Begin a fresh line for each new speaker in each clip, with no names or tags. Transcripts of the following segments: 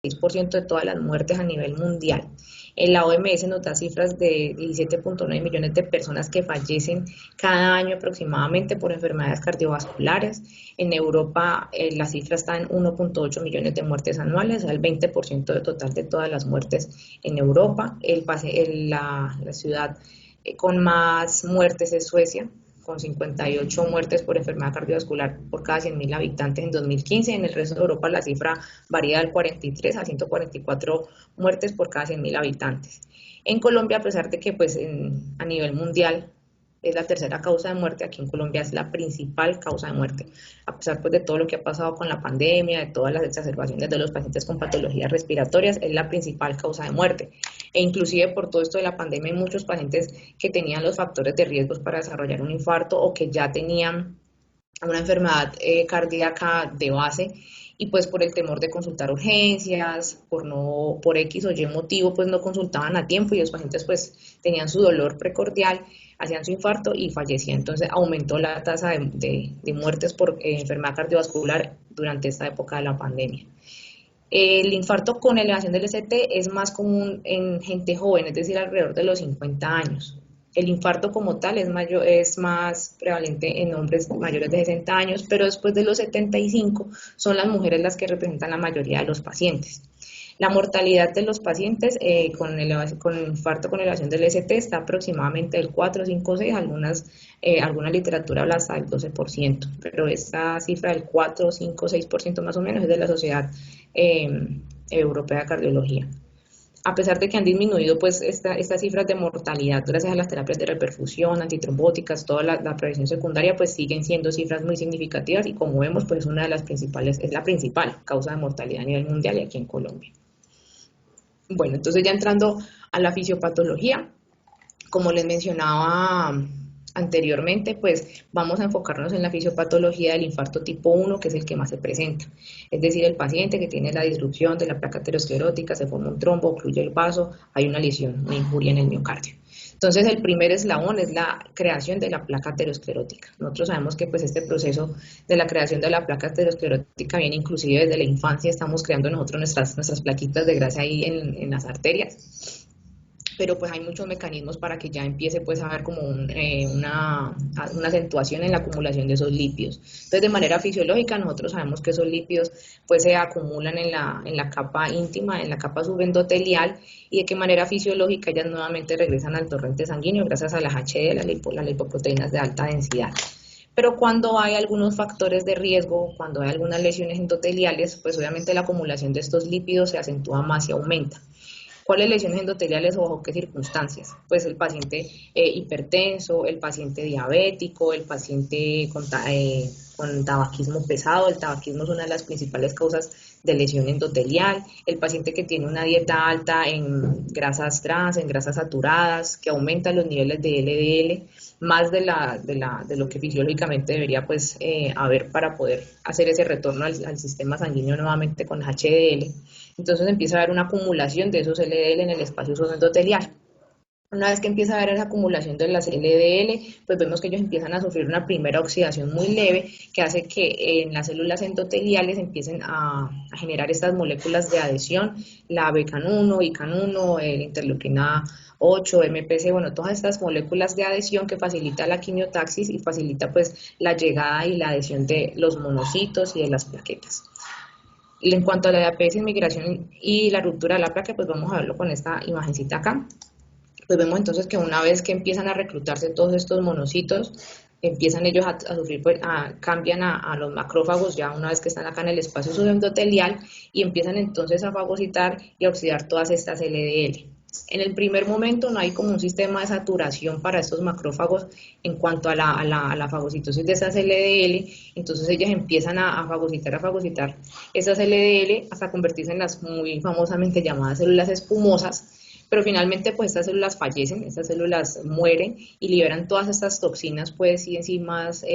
6% de todas las muertes a nivel mundial. La OMS nos da cifras de 17.9 millones de personas que fallecen cada año aproximadamente por enfermedades cardiovasculares. En Europa la cifra está en 1.8 millones de muertes anuales, el 20% del total de todas las muertes en Europa. La ciudad con más muertes es Suecia, con 58 muertes por enfermedad cardiovascular por cada 100.000 habitantes en 2015. En el resto de Europa la cifra varía del 43 a 144 muertes por cada 100.000 habitantes. En Colombia, a pesar de que pues, a nivel mundial es la tercera causa de muerte, aquí en Colombia es la principal causa de muerte, a pesar pues, de todo lo que ha pasado con la pandemia, de todas las exacerbaciones de los pacientes con patologías respiratorias, es la principal causa de muerte. E inclusive por todo esto de la pandemia hay muchos pacientes que tenían los factores de riesgo para desarrollar un infarto o que ya tenían una enfermedad cardíaca de base y pues por el temor de consultar urgencias, por X o Y motivo, pues no consultaban a tiempo y los pacientes pues tenían su dolor precordial, hacían su infarto y fallecían. Entonces aumentó la tasa de muertes por enfermedad cardiovascular durante esta época de la pandemia. El infarto con elevación del ST es más común en gente joven, es decir, alrededor de los 50 años. El infarto como tal es más prevalente en hombres mayores de 60 años, pero después de los 75 son las mujeres las que representan la mayoría de los pacientes. La mortalidad de los pacientes con infarto con elevación del ST está aproximadamente del 4, 5, 6, alguna literatura habla hasta del 12%, pero esta cifra del 4, 5, 6% más o menos es de la Sociedad Europea de Cardiología. A pesar de que han disminuido pues estas cifras de mortalidad gracias a las terapias de reperfusión, antitrombóticas, toda la prevención secundaria, pues siguen siendo cifras muy significativas y como vemos pues una de las principales, es la principal causa de mortalidad a nivel mundial y aquí en Colombia. Bueno, entonces ya entrando a la fisiopatología, como les mencionaba anteriormente, pues vamos a enfocarnos en la fisiopatología del infarto tipo 1, que es el que más se presenta. Es decir, el paciente que tiene la disrupción de la placa aterosclerótica, se forma un trombo, ocluye el vaso, hay una lesión, una injuria en el miocardio. Entonces, el primer eslabón es la creación de la placa aterosclerótica. Nosotros sabemos que pues este proceso de la creación de la placa aterosclerótica viene inclusive desde la infancia, estamos creando nosotros nuestras plaquitas de grasa ahí en las arterias, pero pues hay muchos mecanismos para que ya empiece pues a haber como una acentuación en la acumulación de esos lípidos. Entonces, de manera fisiológica, nosotros sabemos que esos lípidos pues se acumulan en la capa íntima, en la capa subendotelial, y de qué manera fisiológica ellas nuevamente regresan al torrente sanguíneo gracias a las HDL, las lipoproteínas de alta densidad. Pero cuando hay algunos factores de riesgo, cuando hay algunas lesiones endoteliales, pues obviamente la acumulación de estos lípidos se acentúa más y aumenta. ¿Cuáles lesiones endoteliales o bajo qué circunstancias? Pues el paciente hipertenso, el paciente diabético, el paciente con tabaquismo pesado. El tabaquismo es una de las principales causas de lesión endotelial. El paciente que tiene una dieta alta en grasas trans, en grasas saturadas, que aumenta los niveles de LDL, más de lo que fisiológicamente debería pues haber para poder hacer ese retorno al sistema sanguíneo nuevamente con HDL. Entonces empieza a haber una acumulación de esos LDL en el espacio subendotelial. Una vez que empieza a haber esa acumulación de las LDL, pues vemos que ellos empiezan a sufrir una primera oxidación muy leve que hace que en las células endoteliales empiecen a generar estas moléculas de adhesión, la BCAN1, ICAN1, el interleuquina 8, MPC, bueno, todas estas moléculas de adhesión que facilita la quimiotaxis y facilita pues la llegada y la adhesión de los monocitos y de las plaquetas. Y en cuanto a la diabetes, inmigración y la ruptura de la placa, pues vamos a verlo con esta imagencita acá. Pues vemos entonces que una vez que empiezan a reclutarse todos estos monocitos, empiezan ellos a sufrir, pues, cambian a los macrófagos ya una vez que están acá en el espacio subendotelial y empiezan entonces a fagocitar y a oxidar todas estas LDL. En el primer momento no hay como un sistema de saturación para estos macrófagos en cuanto a la fagocitosis de esas LDL, entonces ellas empiezan a fagocitar esas LDL hasta convertirse en las muy famosamente llamadas células espumosas, pero finalmente pues estas células fallecen, estas células mueren y liberan todas estas toxinas pues y enzimas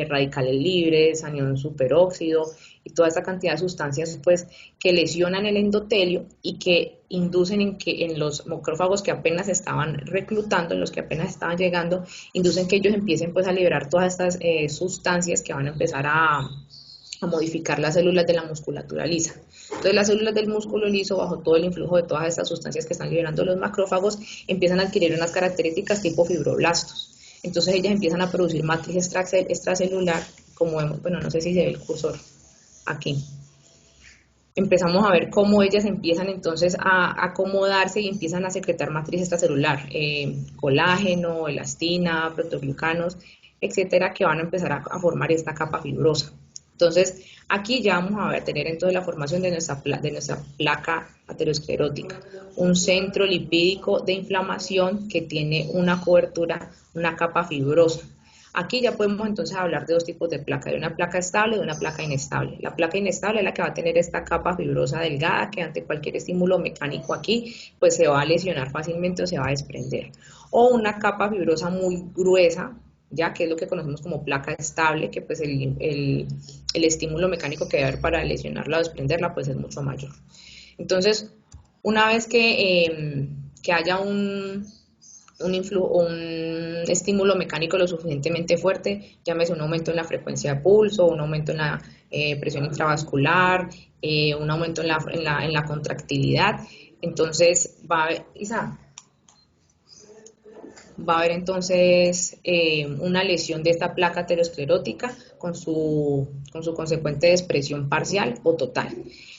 radicales libres, anión superóxido y toda esta cantidad de sustancias pues que lesionan el endotelio y que inducen en los macrófagos que apenas estaban reclutando, en los que apenas estaban llegando, inducen que ellos empiecen pues a liberar todas estas sustancias que van a empezar a modificar las células de la musculatura lisa. Entonces las células del músculo liso, bajo todo el influjo de todas estas sustancias que están liberando los macrófagos, empiezan a adquirir unas características tipo fibroblastos. Entonces ellas empiezan a producir matriz extracelular, como vemos, bueno, no sé si se ve el cursor aquí. Empezamos a ver cómo ellas empiezan entonces a acomodarse y empiezan a secretar matriz extracelular, colágeno, elastina, proteoglucanos, etcétera, que van a empezar a formar esta capa fibrosa. Entonces, aquí ya vamos a tener entonces la formación de nuestra placa aterosclerótica, un centro lipídico de inflamación que tiene una cobertura, una capa fibrosa. Aquí ya podemos entonces hablar de dos tipos de placa, de una placa estable y de una placa inestable. La placa inestable es la que va a tener esta capa fibrosa delgada que ante cualquier estímulo mecánico aquí pues se va a lesionar fácilmente o se va a desprender. O una capa fibrosa muy gruesa, ya que es lo que conocemos como placa estable, que pues el estímulo mecánico que debe haber para lesionarla o desprenderla pues es mucho mayor. Entonces, una vez que haya un estímulo mecánico lo suficientemente fuerte, llámese un aumento en la frecuencia de pulso, un aumento en la presión intravascular, un aumento en la contractilidad, entonces va a haber entonces una lesión de esta placa aterosclerótica con su consecuente despresión parcial o total.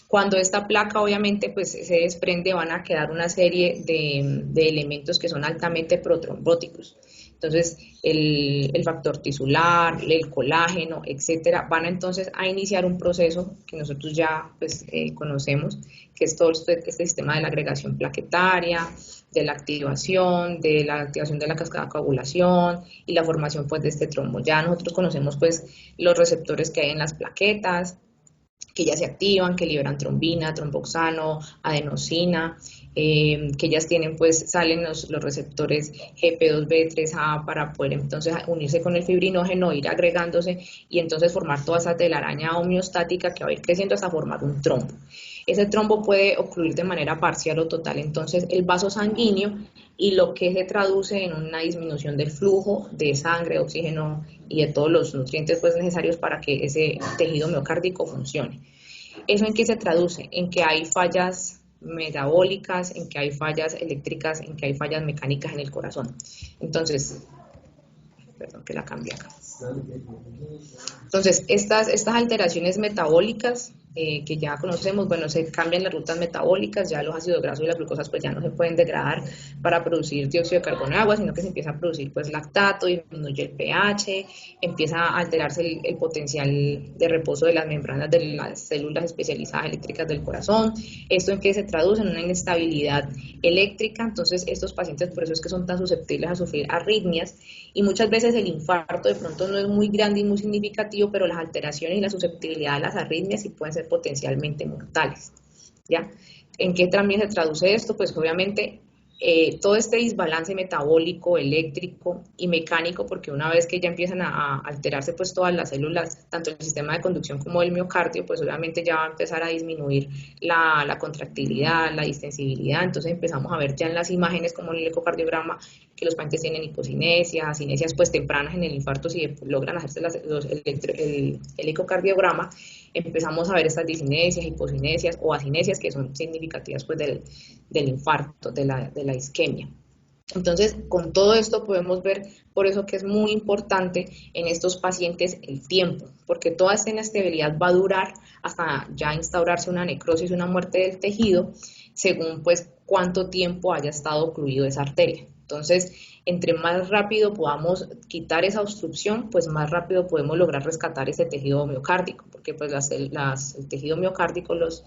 Cuando esta placa obviamente pues se desprende, van a quedar una serie de elementos que son altamente protrombóticos. Entonces el factor tisular, el colágeno, etcétera, van entonces a iniciar un proceso que nosotros ya pues, conocemos, que es todo este sistema de la agregación plaquetaria, de la activación de la cascada de coagulación y la formación pues de este trombo. Ya nosotros conocemos pues los receptores que hay en las plaquetas, que ya se activan, que liberan trombina, tromboxano, adenosina, que ellas tienen pues, salen los receptores GP2B3A para poder entonces unirse con el fibrinógeno, ir agregándose y entonces formar toda esa telaraña homeostática que va a ir creciendo hasta formar un trombo. Ese trombo puede ocurrir de manera parcial o total, entonces el vaso sanguíneo y lo que se traduce en una disminución del flujo de sangre, de oxígeno y de todos los nutrientes pues, necesarios para que ese tejido miocárdico funcione. ¿Eso en qué se traduce? En que hay fallas metabólicas, en que hay fallas eléctricas, en que hay fallas mecánicas en el corazón. Entonces, perdón que la cambié acá. Entonces, estas alteraciones metabólicas que ya conocemos, bueno, se cambian las rutas metabólicas, ya los ácidos grasos y las glucosas pues ya no se pueden degradar para producir dióxido de carbono de agua, sino que se empieza a producir pues lactato, disminuye el pH, empieza a alterarse el potencial de reposo de las membranas de las células especializadas eléctricas del corazón. ¿Esto en qué se traduce? En una inestabilidad eléctrica. Entonces estos pacientes por eso es que son tan susceptibles a sufrir arritmias y muchas veces el infarto de pronto no es muy grande y muy significativo, pero las alteraciones y la susceptibilidad a las arritmias sí pueden ser potencialmente mortales, ¿ya? ¿En qué también se traduce esto? Pues obviamente todo este desbalance metabólico, eléctrico y mecánico, porque una vez que ya empiezan a alterarse pues todas las células, tanto el sistema de conducción como el miocardio, pues obviamente ya va a empezar a disminuir la contractilidad, la distensibilidad, entonces empezamos a ver ya en las imágenes como en el ecocardiograma que los pacientes tienen hipocinesias, cinesias pues tempranas en el infarto si logran hacerse el ecocardiograma, empezamos a ver estas discinesias, hipocinesias o acinesias que son significativas pues del infarto, de la isquemia. Entonces, con todo esto podemos ver, por eso que es muy importante en estos pacientes el tiempo, porque toda esta inestabilidad va a durar hasta ya instaurarse una necrosis, una muerte del tejido, según pues cuánto tiempo haya estado ocluido esa arteria. Entonces, entre más rápido podamos quitar esa obstrucción, pues más rápido podemos lograr rescatar ese tejido miocárdico, porque pues el tejido miocárdico, los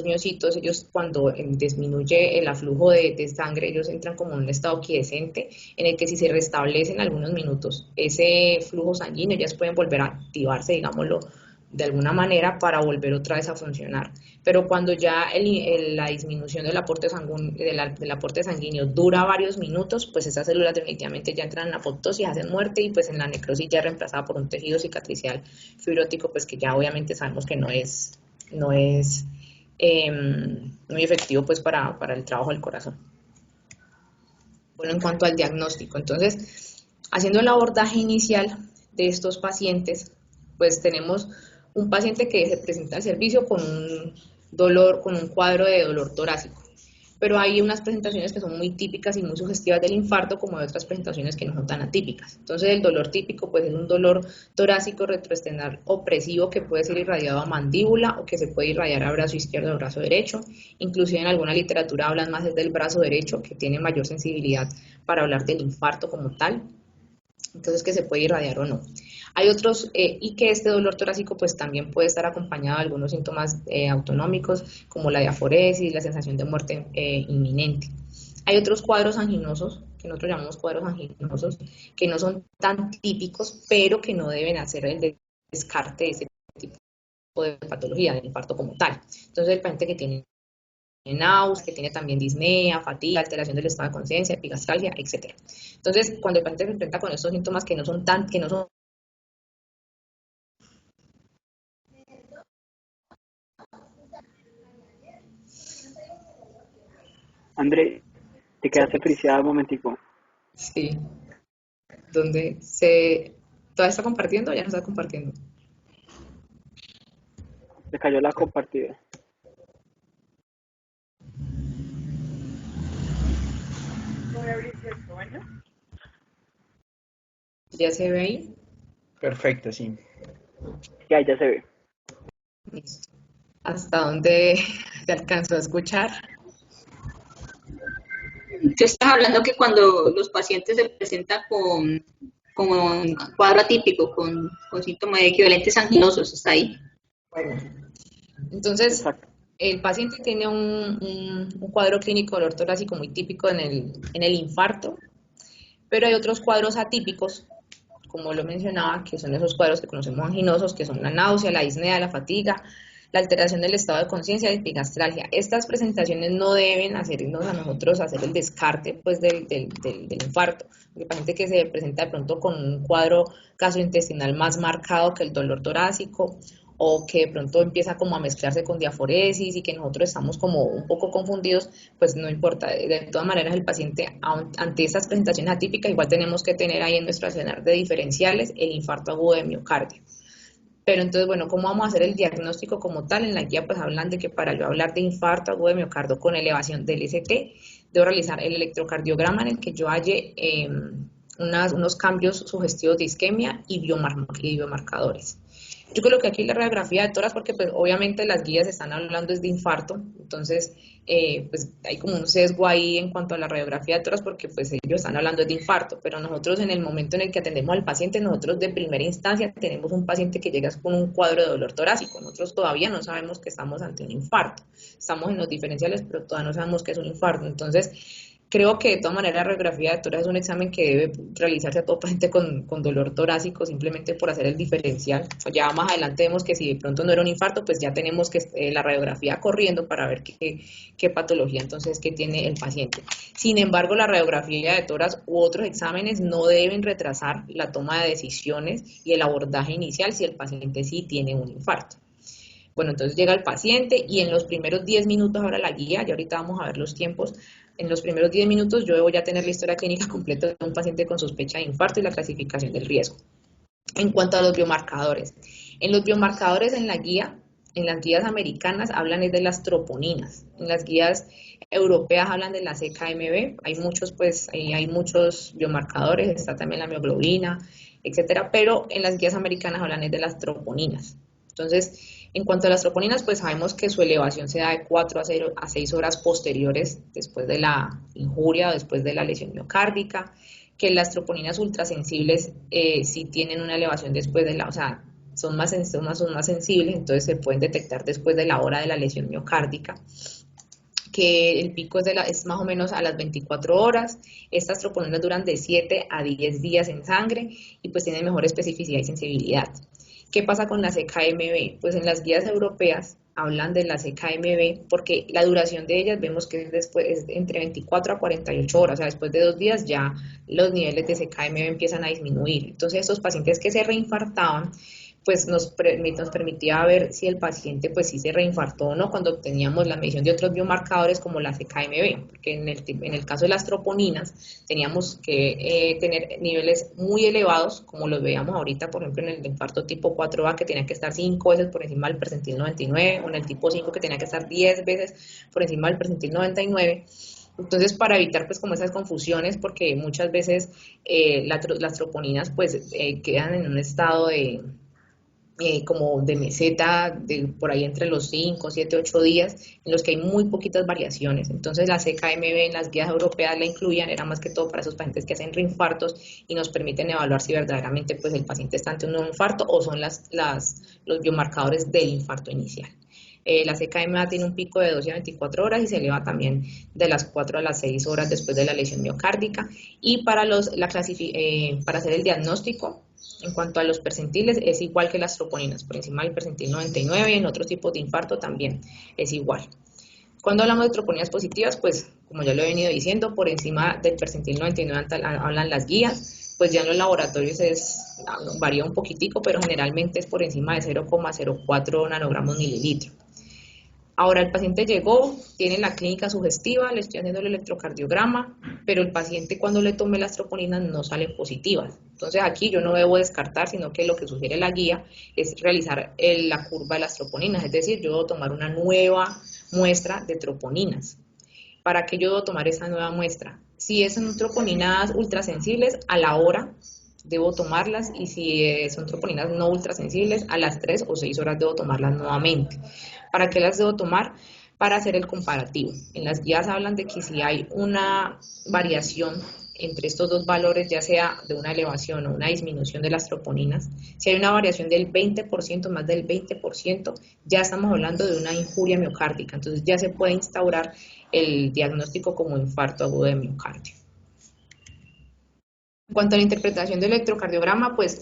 miocitos, ellos cuando disminuye el aflujo de sangre, ellos entran como en un estado quiescente, en el que si se restablecen algunos minutos ese flujo sanguíneo, ellas pueden volver a activarse, digámoslo, de alguna manera para volver otra vez a funcionar. Pero cuando ya la disminución del aporte sanguíneo dura varios minutos, pues esas células definitivamente ya entran en apoptosis, hacen muerte y pues en la necrosis ya es reemplazada por un tejido cicatricial fibrótico, pues que ya obviamente sabemos que no es muy efectivo pues para el trabajo del corazón. Bueno, en cuanto al diagnóstico, entonces, haciendo el abordaje inicial de estos pacientes, pues tenemos un paciente que se presenta al servicio con dolor, con un cuadro de dolor torácico. Pero hay unas presentaciones que son muy típicas y muy sugestivas del infarto, como hay otras presentaciones que no son tan atípicas. Entonces, el dolor típico pues es un dolor torácico retroesternal opresivo que puede ser irradiado a mandíbula o que se puede irradiar a brazo izquierdo o brazo derecho. Inclusive en alguna literatura hablan más del brazo derecho, que tiene mayor sensibilidad para hablar del infarto como tal. Entonces, que se puede irradiar o no. Hay otros, y que este dolor torácico pues también puede estar acompañado de algunos síntomas autonómicos, como la diaforesis, la sensación de muerte inminente. Hay otros cuadros anginosos, que nosotros llamamos cuadros anginosos, que no son tan típicos, pero que no deben hacer el descarte de ese tipo de patología, del infarto como tal. Entonces, el paciente que tiene náuseas, que tiene también disnea, fatiga, alteración del estado de conciencia, epigastralgia, etc. Entonces, cuando el paciente se enfrenta con estos síntomas que no son
André, te quedaste friciada un momentico.
sí, donde se... ¿Todavía está compartiendo o ya no está compartiendo?
Se cayó la compartida.
¿Ya se ve ahí?
Perfecto, sí.
Ya se ve.
Listo. ¿Hasta dónde se alcanzó a escuchar?
Tú estás hablando que cuando los pacientes se presentan con un cuadro atípico, con síntomas equivalentes anginosos, ¿está ahí?
Bueno, entonces,
Exacto.
el paciente tiene un cuadro clínico de dolor torácico muy típico en el infarto, pero hay otros cuadros atípicos, como lo mencionaba, que son esos cuadros que conocemos anginosos, que son la náusea, la disnea, la fatiga, la alteración del estado de conciencia y epigastralgia. Estas presentaciones no deben hacernos a nosotros hacer el descarte pues, del infarto. El paciente que se presenta de pronto con un cuadro gastrointestinal más marcado que el dolor torácico, o que de pronto empieza como a mezclarse con diaforesis y que nosotros estamos como un poco confundidos, pues no importa. De todas maneras, el paciente ante estas presentaciones atípicas igual tenemos que tener ahí en nuestro escenario de diferenciales el infarto agudo de miocardio. Pero entonces, bueno, ¿cómo vamos a hacer el diagnóstico como tal? En la guía pues hablan de que para yo hablar de infarto agudo de miocardio con elevación del ST, debo realizar el electrocardiograma en el que yo halle unos cambios sugestivos de isquemia y biomarcadores. Yo creo que aquí la radiografía de tórax, porque pues obviamente las guías están hablando es de infarto, entonces pues hay como un sesgo ahí en cuanto a la radiografía de tórax, porque pues ellos están hablando de infarto, pero nosotros en el momento en el que atendemos al paciente, nosotros de primera instancia tenemos un paciente que llega con un cuadro de dolor torácico, nosotros todavía no sabemos que estamos ante un infarto, estamos en los diferenciales, pero todavía no sabemos que es un infarto, entonces creo que de todas maneras la radiografía de tórax es un examen que debe realizarse a todo paciente con dolor torácico simplemente por hacer el diferencial. O ya más adelante vemos que si de pronto no era un infarto, pues ya tenemos que la radiografía corriendo para ver qué patología entonces que tiene el paciente. Sin embargo, la radiografía de tórax u otros exámenes no deben retrasar la toma de decisiones y el abordaje inicial si el paciente sí tiene un infarto. Bueno, entonces llega el paciente y en los primeros 10 minutos, ahora la guía, y ahorita vamos a ver los tiempos, en los primeros 10 minutos yo voy a tener la historia clínica completa de un paciente con sospecha de infarto y la clasificación del riesgo. En cuanto a los biomarcadores, en los biomarcadores en la guía, en las guías americanas hablan de las troponinas, en las guías europeas hablan de la CKMB, hay muchos biomarcadores, está también la mioglobina, etcétera, pero en las guías americanas hablan de las troponinas. Entonces, en cuanto a las troponinas, pues sabemos que su elevación se da de 4 a 6 horas posteriores después de la injuria o después de la lesión miocárdica, que las troponinas ultrasensibles sí tienen una elevación después de la, o sea, son más sensibles, entonces se pueden detectar después de la hora de la lesión miocárdica, que el pico es más o menos a las 24 horas, estas troponinas duran de 7 a 10 días en sangre y pues tienen mejor especificidad y sensibilidad. ¿Qué pasa con la CKMB? Pues en las guías europeas hablan de la CKMB porque la duración de ellas vemos que es entre 24 a 48 horas, o sea, después de 2 días ya los niveles de CKMB empiezan a disminuir. Entonces, estos pacientes que se reinfartaban pues nos permitía ver si el paciente pues sí se reinfartó o no cuando obteníamos la medición de otros biomarcadores como la CKMB, porque en el caso de las troponinas teníamos que tener niveles muy elevados, como los veíamos ahorita, por ejemplo, en el infarto tipo 4A, que tenía que estar 5 veces por encima del percentil 99, o en el tipo 5, que tenía que estar 10 veces por encima del percentil 99. Entonces, para evitar pues como esas confusiones, porque muchas veces las troponinas pues quedan en un estado de como de meseta, de por ahí entre los 5, 7, 8 días, en los que hay muy poquitas variaciones. Entonces la CKMB en las guías europeas la incluían, era más que todo para esos pacientes que hacen reinfartos y nos permiten evaluar si verdaderamente pues, el paciente está ante un nuevo infarto o son los biomarcadores del infarto inicial. La CKMA tiene un pico de 12 a 24 horas y se eleva también de las 4 a las 6 horas después de la lesión miocárdica. Y para hacer el diagnóstico, en cuanto a los percentiles, es igual que las troponinas, por encima del percentil 99, y en otros tipos de infarto también es igual. Cuando hablamos de troponinas positivas, pues como ya lo he venido diciendo, por encima del percentil 99 hablan las guías, pues ya en los laboratorios varía un poquitico, pero generalmente es por encima de 0,04 nanogramos mililitro. Ahora el paciente llegó, tiene la clínica sugestiva, le estoy haciendo el electrocardiograma, pero el paciente cuando le tome las troponinas no salen positivas. Entonces aquí yo no debo descartar, sino que lo que sugiere la guía es realizar la curva de las troponinas, es decir, yo debo tomar una nueva muestra de troponinas. ¿Para qué yo debo tomar esa nueva muestra? Si son troponinas ultrasensibles, a la hora debo tomarlas, y si son troponinas no ultrasensibles, a las 3 o 6 horas debo tomarlas nuevamente. ¿Para qué las debo tomar? Para hacer el comparativo. En las guías hablan de que si hay una variación entre estos dos valores, ya sea de una elevación o una disminución de las troponinas, si hay una variación del 20%, más del 20%, ya estamos hablando de una injuria miocárdica, entonces ya se puede instaurar el diagnóstico como infarto agudo de miocardio. En cuanto a la interpretación del electrocardiograma, pues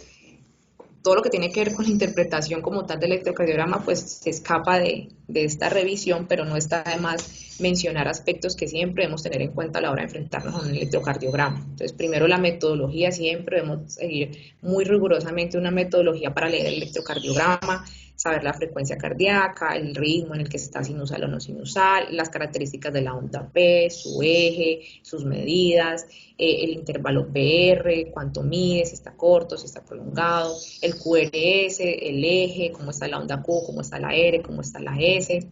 todo lo que tiene que ver con la interpretación como tal del electrocardiograma, pues se escapa de esta revisión, pero no está de más mencionar aspectos que siempre debemos tener en cuenta a la hora de enfrentarnos a un electrocardiograma. Entonces, primero la metodología, siempre debemos seguir muy rigurosamente una metodología para leer el electrocardiograma, saber la frecuencia cardíaca, el ritmo en el que está sinusal o no sinusal, las características de la onda P, su eje, sus medidas, el intervalo PR, cuánto mide, si está corto, si está prolongado, el QRS, el eje, cómo está la onda Q, cómo está la R, cómo está la S,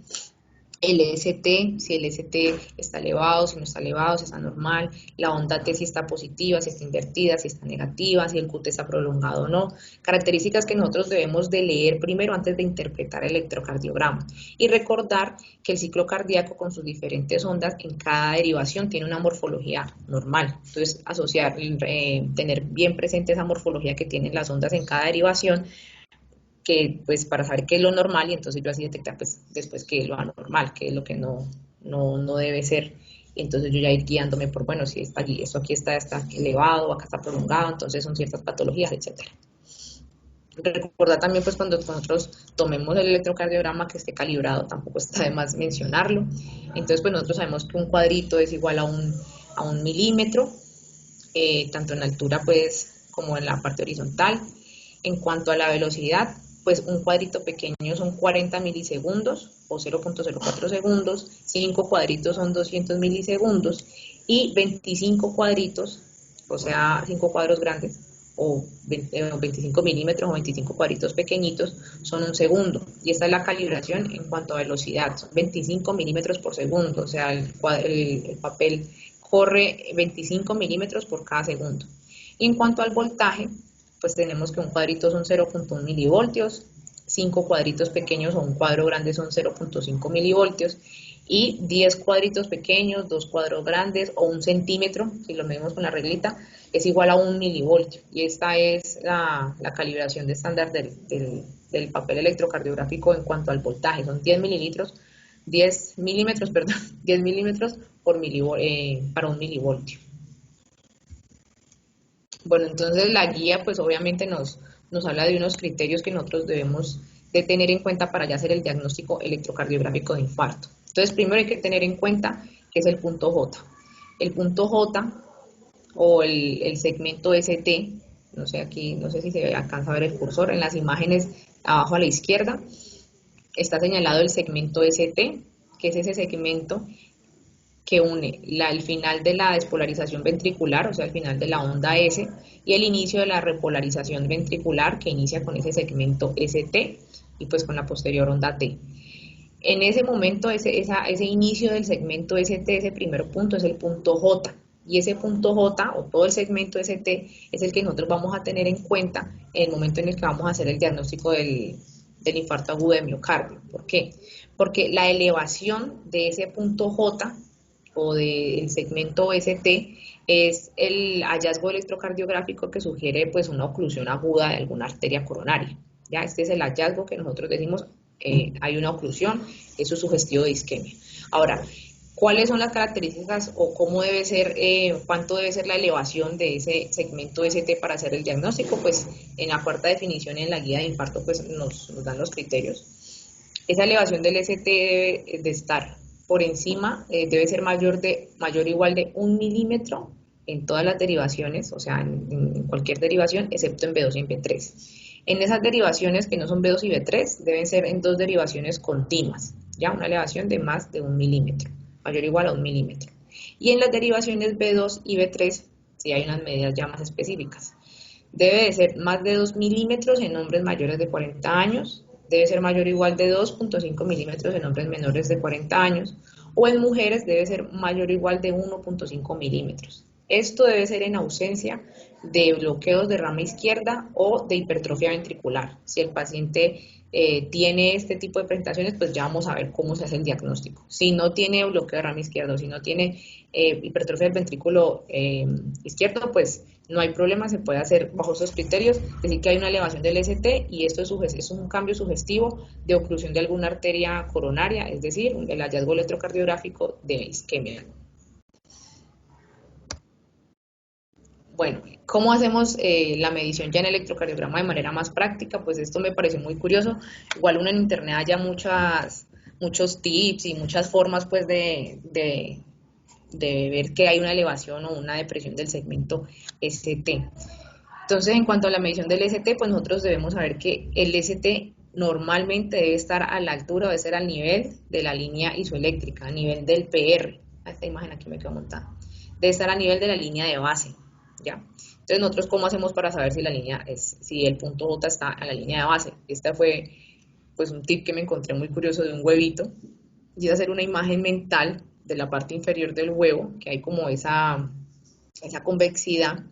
el ST, si el ST está elevado, si no está elevado, si está normal, la onda T si está positiva, si está invertida, si está negativa, si el QT está prolongado o no, características que nosotros debemos de leer primero antes de interpretar el electrocardiograma, y recordar que el ciclo cardíaco con sus diferentes ondas en cada derivación tiene una morfología normal, entonces tener bien presente esa morfología que tienen las ondas en cada derivación, que pues para saber qué es lo normal, y entonces yo así detectar pues después qué es lo anormal, qué es lo que no debe ser, y entonces yo ya ir guiándome por, bueno, si está allí, esto aquí está elevado, acá está prolongado, entonces son ciertas patologías, etcétera. Recordar también pues cuando nosotros tomemos el electrocardiograma que esté calibrado, tampoco está de más mencionarlo. Entonces pues nosotros sabemos que un cuadrito es igual a un milímetro, tanto en altura pues como en la parte horizontal. En cuanto a la velocidad, pues un cuadrito pequeño son 40 milisegundos o 0,04 segundos, 5 cuadritos son 200 milisegundos y 25 cuadritos, o sea, 5 cuadros grandes o 25 milímetros o 25 cuadritos pequeñitos son un segundo. Y esta es la calibración en cuanto a velocidad, son 25 milímetros por segundo, o sea, el papel corre 25 milímetros por cada segundo. Y en cuanto al voltaje, pues tenemos que un cuadrito son 0,1 milivoltios, 5 cuadritos pequeños o un cuadro grande son 0,5 milivoltios, y 10 cuadritos pequeños, 2 cuadros grandes o 1 centímetro, si lo medimos con la reglita, es igual a 1 milivoltio. Y esta es la calibración de estándar del papel electrocardiográfico en cuanto al voltaje, son 10 milímetros por para 1 milivoltio. Bueno, entonces la guía pues obviamente nos habla de unos criterios que nosotros debemos de tener en cuenta para ya hacer el diagnóstico electrocardiográfico de infarto. Entonces primero hay que tener en cuenta que es el punto J. El punto J o el segmento ST no sé aquí, no sé si se alcanza a ver el cursor, en las imágenes abajo a la izquierda está señalado el segmento ST, que es ese segmento que une el final de la despolarización ventricular, o sea, el final de la onda S, y el inicio de la repolarización ventricular, que inicia con ese segmento ST y pues con la posterior onda T. En ese momento, ese inicio del segmento ST, ese primer punto, es el punto J. Y ese punto J, o todo el segmento ST, es el que nosotros vamos a tener en cuenta en el momento en el que vamos a hacer el diagnóstico del infarto agudo de miocardio. ¿Por qué? Porque la elevación de ese punto J o del segmento ST es el hallazgo electrocardiográfico que sugiere pues una oclusión aguda de alguna arteria coronaria. ¿Ya? Este es el hallazgo que nosotros decimos hay una oclusión, eso es sugestivo de isquemia. Ahora, ¿cuáles son las características o cómo debe ser, cuánto debe ser la elevación de ese segmento ST para hacer el diagnóstico? Pues en la cuarta definición en la guía de infarto pues nos dan los criterios. Esa elevación del ST debe de estar por encima, debe ser mayor o igual de 1 milímetro en todas las derivaciones, o sea, en cualquier derivación, excepto en B2 y en B3. En esas derivaciones que no son B2 y B3, deben ser en 2 derivaciones continuas, ya una elevación de más de 1 milímetro, mayor o igual a 1 milímetro. Y en las derivaciones B2 y B3, sí hay unas medidas ya más específicas. Debe de ser más de 2 milímetros en hombres mayores de 40 años, debe ser mayor o igual de 2.5 milímetros en hombres menores de 40 años, o en mujeres debe ser mayor o igual de 1.5 milímetros. Esto debe ser en ausencia de bloqueos de rama izquierda o de hipertrofia ventricular. Si el paciente tiene este tipo de presentaciones, pues ya vamos a ver cómo se hace el diagnóstico. Si no tiene bloqueo de rama izquierda o si no tiene hipertrofia del ventrículo izquierdo, pues no hay problema, se puede hacer bajo esos criterios, decir que hay una elevación del ST y esto es un cambio sugestivo de oclusión de alguna arteria coronaria, es decir, el hallazgo electrocardiográfico de isquemia. Bueno, ¿cómo hacemos la medición ya en electrocardiograma de manera más práctica? Pues esto me pareció muy curioso. Igual uno en internet haya muchos tips y muchas formas pues de ver que hay una elevación o una depresión del segmento ST. Entonces, en cuanto a la medición del ST, pues nosotros debemos saber que el ST normalmente debe estar a la altura, debe ser al nivel de la línea isoeléctrica, a nivel del PR. Esta imagen aquí me quedó montada. Debe estar a nivel de la línea de base, ¿ya? Entonces, nosotros, ¿cómo hacemos para saber si si el punto J está a la línea de base? Este fue, pues, un tip que me encontré muy curioso de un huevito, y es hacer una imagen mental de la parte inferior del huevo, que hay como esa convexidad,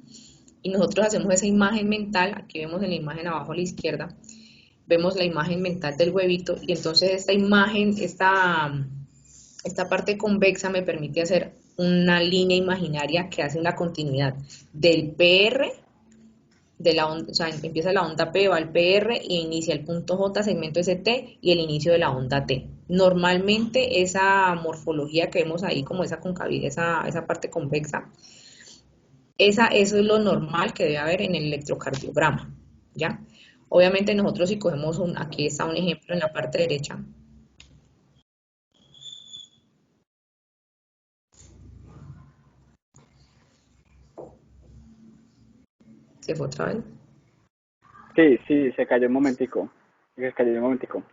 y nosotros hacemos esa imagen mental, aquí vemos en la imagen abajo a la izquierda, vemos la imagen mental del huevito, y entonces esta imagen, esta parte convexa me permite hacer una línea imaginaria que hace una continuidad del PR, o sea, empieza la onda P, va al PR e inicia el punto J, segmento ST y el inicio de la onda T. Normalmente esa morfología que vemos ahí, como esa concavidad, esa parte convexa, eso es lo normal que debe haber en el electrocardiograma, ¿ya? Obviamente nosotros si cogemos aquí está un ejemplo en la parte derecha. ¿Se fue otra vez?
Sí, se cayó un momentico. Se cayó un momentico.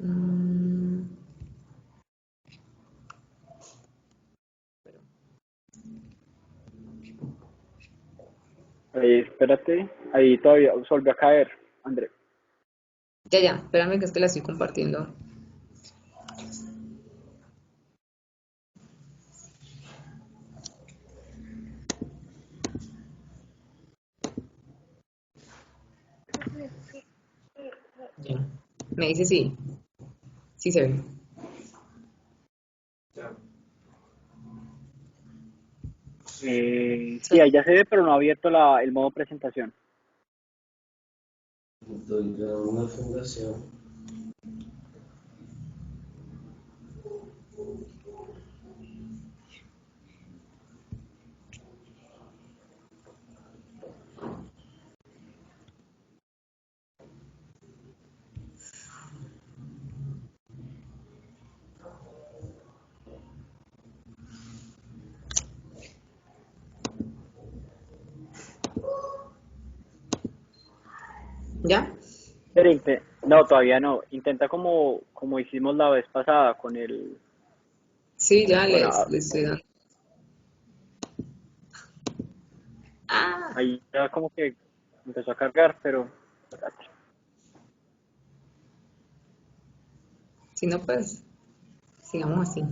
Mm,
Ahí, espérate. Ahí todavía volvió a caer, André.
ya, espérame que es que la estoy compartiendo. Ya. Me dice sí, sí se ve.
Sí, ahí ya se ve, pero no ha abierto el modo presentación.
Una fundación.
¿Ya?
Pero no, todavía no. Intenta como hicimos la vez pasada con
Sí, ya
Bueno,
les estoy dando. Ah,
ahí ya como que empezó a cargar, pero... espérate.
si no, pues sigamos así.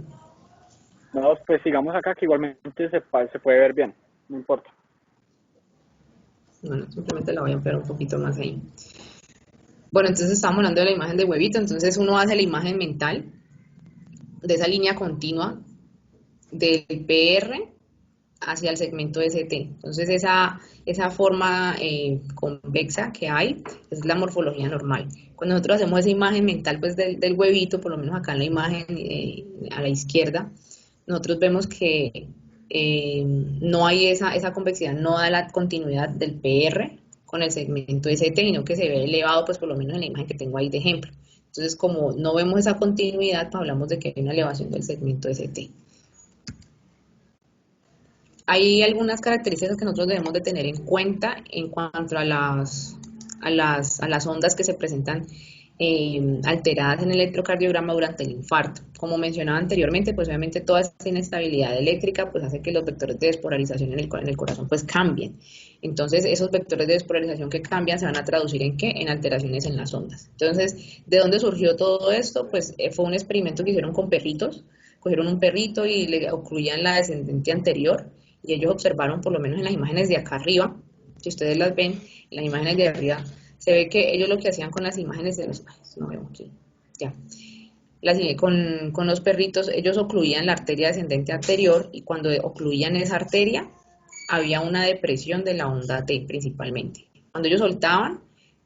No, pues sigamos acá que igualmente se puede ver bien, no importa.
Bueno, simplemente la voy a ampliar un poquito más ahí. Bueno, entonces estamos hablando de la imagen de huevito, entonces uno hace la imagen mental de esa línea continua del PR hacia el segmento ST. Entonces esa forma convexa que hay es la morfología normal. Cuando nosotros hacemos esa imagen mental pues del huevito, por lo menos acá en la imagen a la izquierda, nosotros vemos que no hay esa convexidad, no da la continuidad del PR con el segmento ST, sino que se ve elevado, pues por lo menos en la imagen que tengo ahí de ejemplo. Entonces, como no vemos esa continuidad, pues hablamos de que hay una elevación del segmento ST. Hay algunas características que nosotros debemos de tener en cuenta en cuanto a las ondas que se presentan alteradas en el electrocardiograma durante el infarto. Como mencionaba anteriormente, pues obviamente toda esta inestabilidad eléctrica pues hace que los vectores de despolarización en el corazón pues cambien. Entonces esos vectores de despolarización que cambian se van a traducir ¿en qué? En alteraciones en las ondas. Entonces, ¿de dónde surgió todo esto? Pues fue un experimento que hicieron con perritos. Cogieron un perrito y le ocluían la descendente anterior y ellos observaron, por lo menos en las imágenes de acá arriba, si ustedes las ven, en las imágenes de arriba, se ve que ellos lo que hacían con las imágenes de los... no veo aquí, ya. Con los perritos, ellos ocluían la arteria descendente anterior y cuando ocluían esa arteria, había una depresión de la onda T principalmente. Cuando ellos soltaban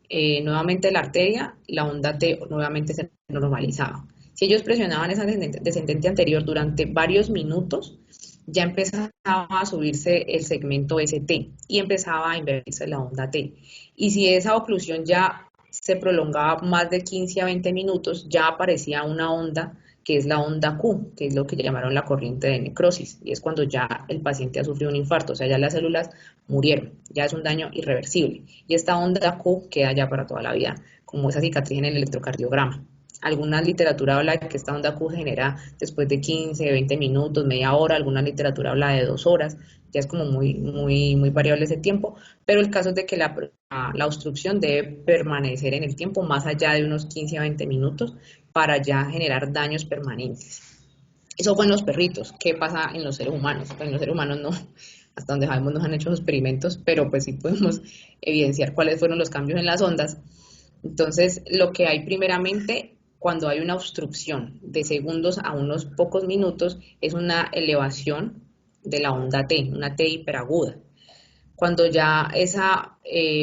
nuevamente la arteria, la onda T nuevamente se normalizaba. Si ellos presionaban esa descendente anterior durante varios minutos, ya empezaba a subirse el segmento ST y empezaba a invertirse la onda T. Y si esa oclusión ya se prolongaba más de 15 a 20 minutos, ya aparecía una onda que es la onda Q, que es lo que llamaron la corriente de necrosis, y es cuando ya el paciente ha sufrido un infarto, o sea, ya las células murieron, ya es un daño irreversible, y esta onda Q queda ya para toda la vida, como esa cicatriz en el electrocardiograma. Alguna literatura habla de que esta onda Q se genera después de 15, 20 minutos, media hora, alguna literatura habla de 2 horas, ya es como muy variable ese tiempo, pero el caso es de que la obstrucción debe permanecer en el tiempo más allá de unos 15 a 20 minutos para ya generar daños permanentes. Eso fue en los perritos. ¿Qué pasa en los seres humanos? Pues en los seres humanos no, hasta donde sabemos no han hecho los experimentos, pero pues sí podemos evidenciar cuáles fueron los cambios en las ondas. Entonces, lo que hay primeramente cuando hay una obstrucción de segundos a unos pocos minutos es una elevación de la onda T, una T hiperaguda. Cuando ya esa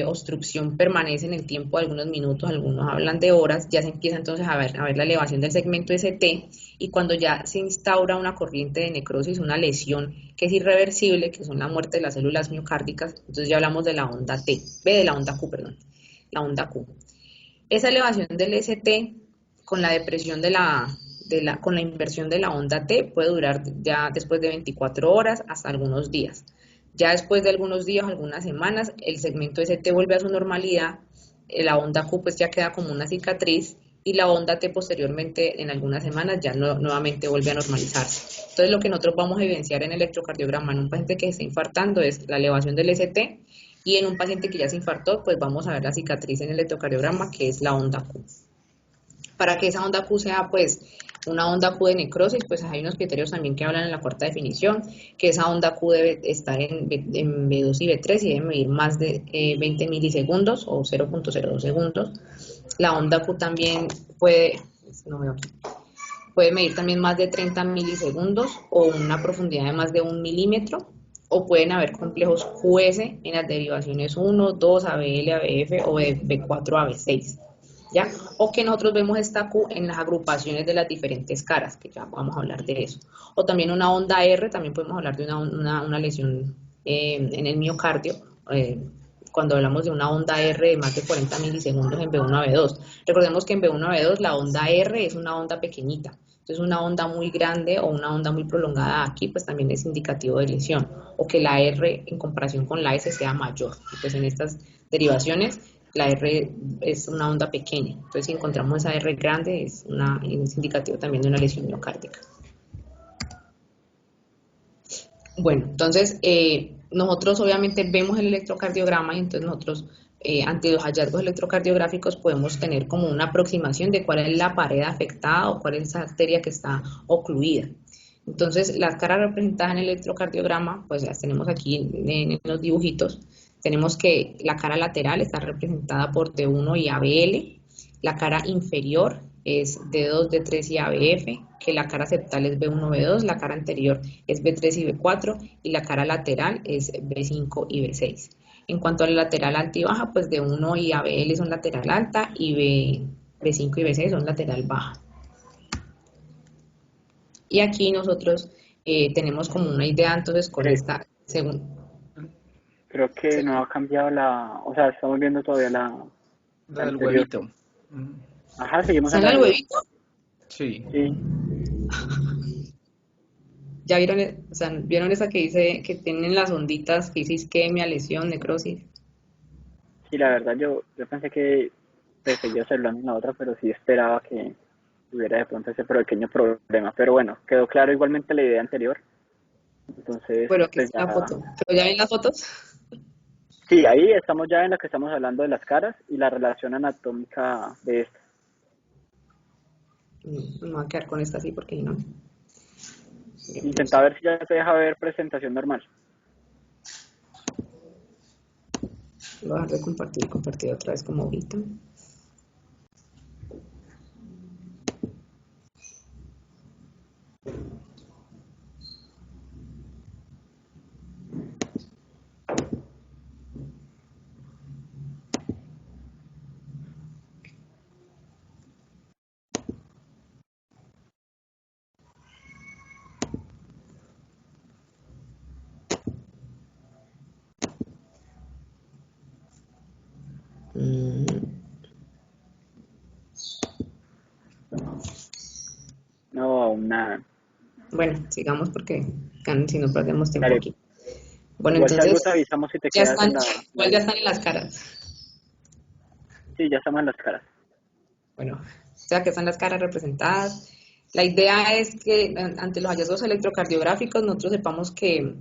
obstrucción permanece en el tiempo de algunos minutos, algunos hablan de horas, ya se empieza entonces a ver la elevación del segmento ST y cuando ya se instaura una corriente de necrosis, una lesión que es irreversible, que son la muerte de las células miocárdicas, entonces ya hablamos de la onda T, de la onda Q, perdón, la onda Q. Esa elevación del ST con la depresión con la inversión de la onda T puede durar ya después de 24 horas hasta algunos días. Ya después de algunos días, algunas semanas, el segmento ST vuelve a su normalidad, la onda Q pues ya queda como una cicatriz y la onda T posteriormente en algunas semanas ya nuevamente vuelve a normalizarse. Entonces lo que nosotros vamos a evidenciar en el electrocardiograma en un paciente que está infartando es la elevación del ST y en un paciente que ya se infartó pues vamos a ver la cicatriz en el electrocardiograma que es la onda Q. Para que esa onda Q sea pues una onda Q de necrosis, pues hay unos criterios también que hablan en la cuarta definición, que esa onda Q debe estar en B2 y B3 y debe medir más de 20 milisegundos o 0.02 segundos. La onda Q también puede medir también más de 30 milisegundos o una profundidad de más de 1 milímetro, o pueden haber complejos QS en las derivaciones 1, 2, ABL, ABF o de B4 a B6. ¿Ya? O que nosotros vemos esta Q en las agrupaciones de las diferentes caras, que ya vamos a hablar de eso. O también una onda R, también podemos hablar de una lesión en el miocardio, cuando hablamos de una onda R de más de 40 milisegundos en B1 a B2. Recordemos que en B1 a B2 la onda R es una onda pequeñita, entonces una onda muy grande o una onda muy prolongada aquí, pues también es indicativo de lesión, o que la R en comparación con la S sea mayor. Y pues en estas derivaciones la R es una onda pequeña. Entonces, si encontramos esa R grande, es indicativo también de una lesión miocárdica. Bueno, entonces, nosotros obviamente vemos el electrocardiograma y entonces nosotros, ante los hallazgos electrocardiográficos, podemos tener como una aproximación de cuál es la pared afectada o cuál es esa arteria que está ocluida. Entonces, las caras representadas en el electrocardiograma, pues las tenemos aquí en los dibujitos. Tenemos que la cara lateral está representada por D1 y ABL, la cara inferior es D2, D3 y ABF, que la cara septal es B1, B2, la cara anterior es B3 y B4 y la cara lateral es B5 y B6. En cuanto a la lateral alta y baja, pues D1 y ABL son lateral alta y B5 y B6 son lateral baja. Y aquí nosotros tenemos como una idea, entonces con esta, según...
Creo que no ha cambiado o sea, estamos viendo todavía la
La del
anterior.
huevito.
Ajá, seguimos
¿Sale el huevito?
Sí.
Sí,
¿Ya vieron, o sea, vieron esa que dice que tienen las onditas que dice isquemia, lesión, necrosis?
sí, la verdad yo pensé que seguía celular en la otra, pero sí esperaba que hubiera de pronto ese pequeño problema. Pero bueno, quedó claro igualmente la idea anterior. Entonces,
Bueno, aquí
pues
está la
ya,
foto. ¿Pero ya ven las fotos?
sí, ahí estamos ya en la que estamos hablando de las caras y la relación anatómica de esto.
Me voy a quedar con esta así porque no.
Intenta ver si ya te deja ver presentación normal.
Voy a dejar de compartir otra vez como ahorita.
No, aún nada.
Bueno, sigamos porque si no perdemos tiempo
Dale,
aquí. Bueno,
igual si algo
entonces
te avisamos si te
ya
quedas
están,
en la...
igual ya están en las caras.
Sí, ya estamos en las caras.
Bueno, o sea que están las caras representadas. La idea es que ante los hallazgos electrocardiográficos nosotros sepamos que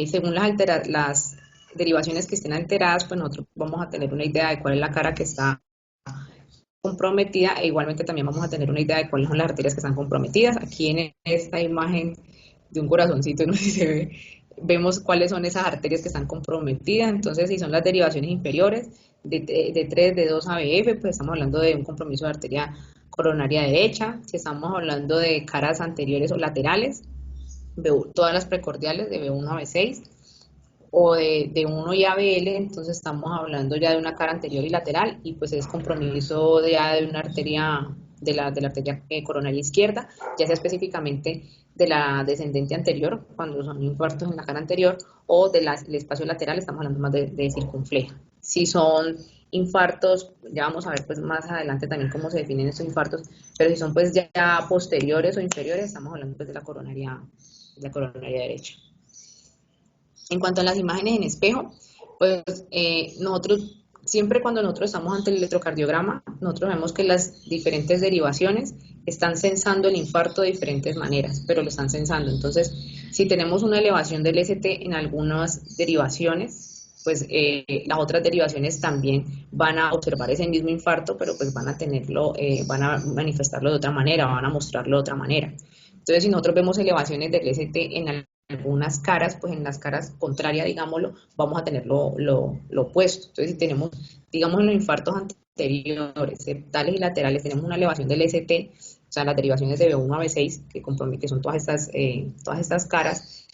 según las derivaciones que estén alteradas, pues nosotros vamos a tener una idea de cuál es la cara que está comprometida e igualmente también vamos a tener una idea de cuáles son las arterias que están comprometidas. Aquí en esta imagen de un corazoncito, no sé si se ve, vemos cuáles son esas arterias que están comprometidas. Entonces, si son las derivaciones inferiores de 3, de 2 ABF, pues estamos hablando de un compromiso de arteria coronaria derecha. Si estamos hablando de caras anteriores o laterales, todas las precordiales de B1 a B6 o de 1 y ABL, entonces estamos hablando ya de una cara anterior y lateral y pues es compromiso ya de una arteria, de la arteria coronaria izquierda, ya sea específicamente de la descendente anterior, cuando son infartos en la cara anterior, o del espacio lateral, estamos hablando más de circunfleja. Si son infartos, ya vamos a ver pues más adelante también cómo se definen estos infartos, pero si son pues ya posteriores o inferiores, estamos hablando pues de la coronaria derecha. En cuanto a las imágenes en espejo, pues nosotros, siempre cuando nosotros estamos ante el electrocardiograma, nosotros vemos que las diferentes derivaciones están censando el infarto de diferentes maneras, pero lo están censando. Entonces, si tenemos una elevación del ST en algunas derivaciones, pues las otras derivaciones también van a observar ese mismo infarto, pero pues van a tenerlo, van a manifestarlo de otra manera, van a mostrarlo de otra manera. Entonces, si nosotros vemos elevaciones del ST en algunas caras, pues en las caras contrarias, digámoslo, vamos a tener lo opuesto. Entonces, si tenemos, digamos, en los infartos anteriores, septales y laterales, tenemos una elevación del ST, o sea, las derivaciones de B1 a B6, que son todas estas caras,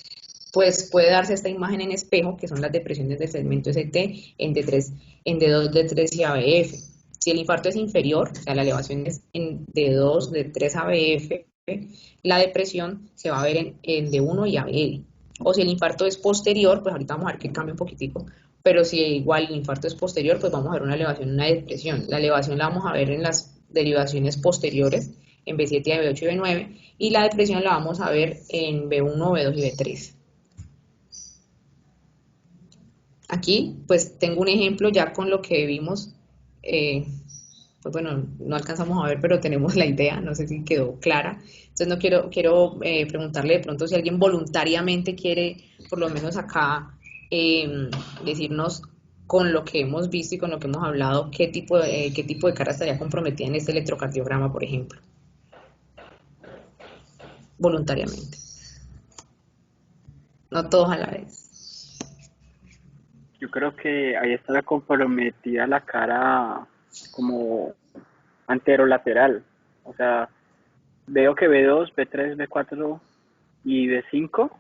pues puede darse esta imagen en espejo, que son las depresiones del segmento ST en D3, en D2, D3 y ABF. Si el infarto es inferior, o sea, la elevación es en D2, D3 ABF, la depresión se va a ver en D1 y ABL. O si el infarto es posterior, pues ahorita vamos a ver que cambia un poquitico, pero si igual el infarto es posterior, pues vamos a ver una elevación, una depresión. La elevación la vamos a ver en las derivaciones posteriores, en B7, B8 y B9, y la depresión la vamos a ver en B1, B2 y B3. Aquí, pues tengo un ejemplo ya con lo que vimos. Pues bueno, no alcanzamos a ver, pero tenemos la idea, no sé si quedó clara. Entonces no quiero preguntarle de pronto si alguien voluntariamente quiere, por lo menos acá, decirnos con lo que hemos visto y con lo que hemos hablado, qué tipo de cara estaría comprometida en este electrocardiograma, por ejemplo, voluntariamente. No todos a la vez.
Yo creo que ahí está comprometida la cara como anterolateral. O sea, veo que B2, B3, B4 y B5,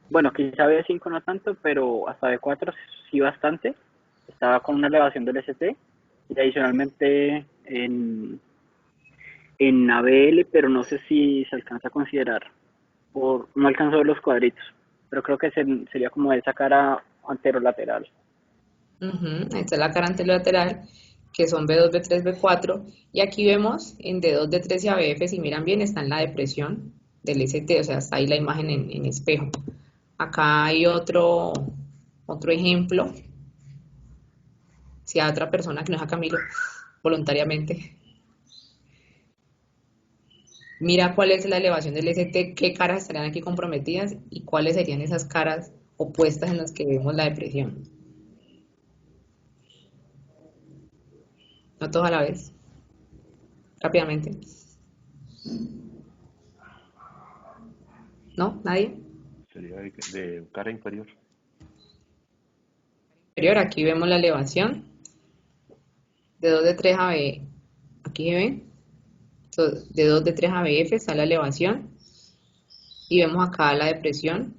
bueno, quizá B5 no tanto, pero hasta B4 sí bastante. Estaba con una elevación del ST y adicionalmente en ABL, pero no sé si se alcanza a considerar, no alcanzo a ver los cuadritos, pero creo que sería como esa cara anterolateral.
Ahí está la cara anterolateral, que son B2, B3, B4, y aquí vemos en D2, D3 y ABF, si miran bien, está en la depresión del ST, o sea, está ahí la imagen en espejo. Acá hay otro ejemplo, si a otra persona que no es a Camilo, voluntariamente, mira cuál es la elevación del ST, qué caras estarían aquí comprometidas y cuáles serían esas caras opuestas en las que vemos la depresión. No todos a la vez, rápidamente. ¿No? ¿Nadie?
Sería de cara inferior.
Aquí vemos la elevación de 2 de 3 AB, aquí se ve, de 2 de 3 ABF está la elevación y vemos acá la depresión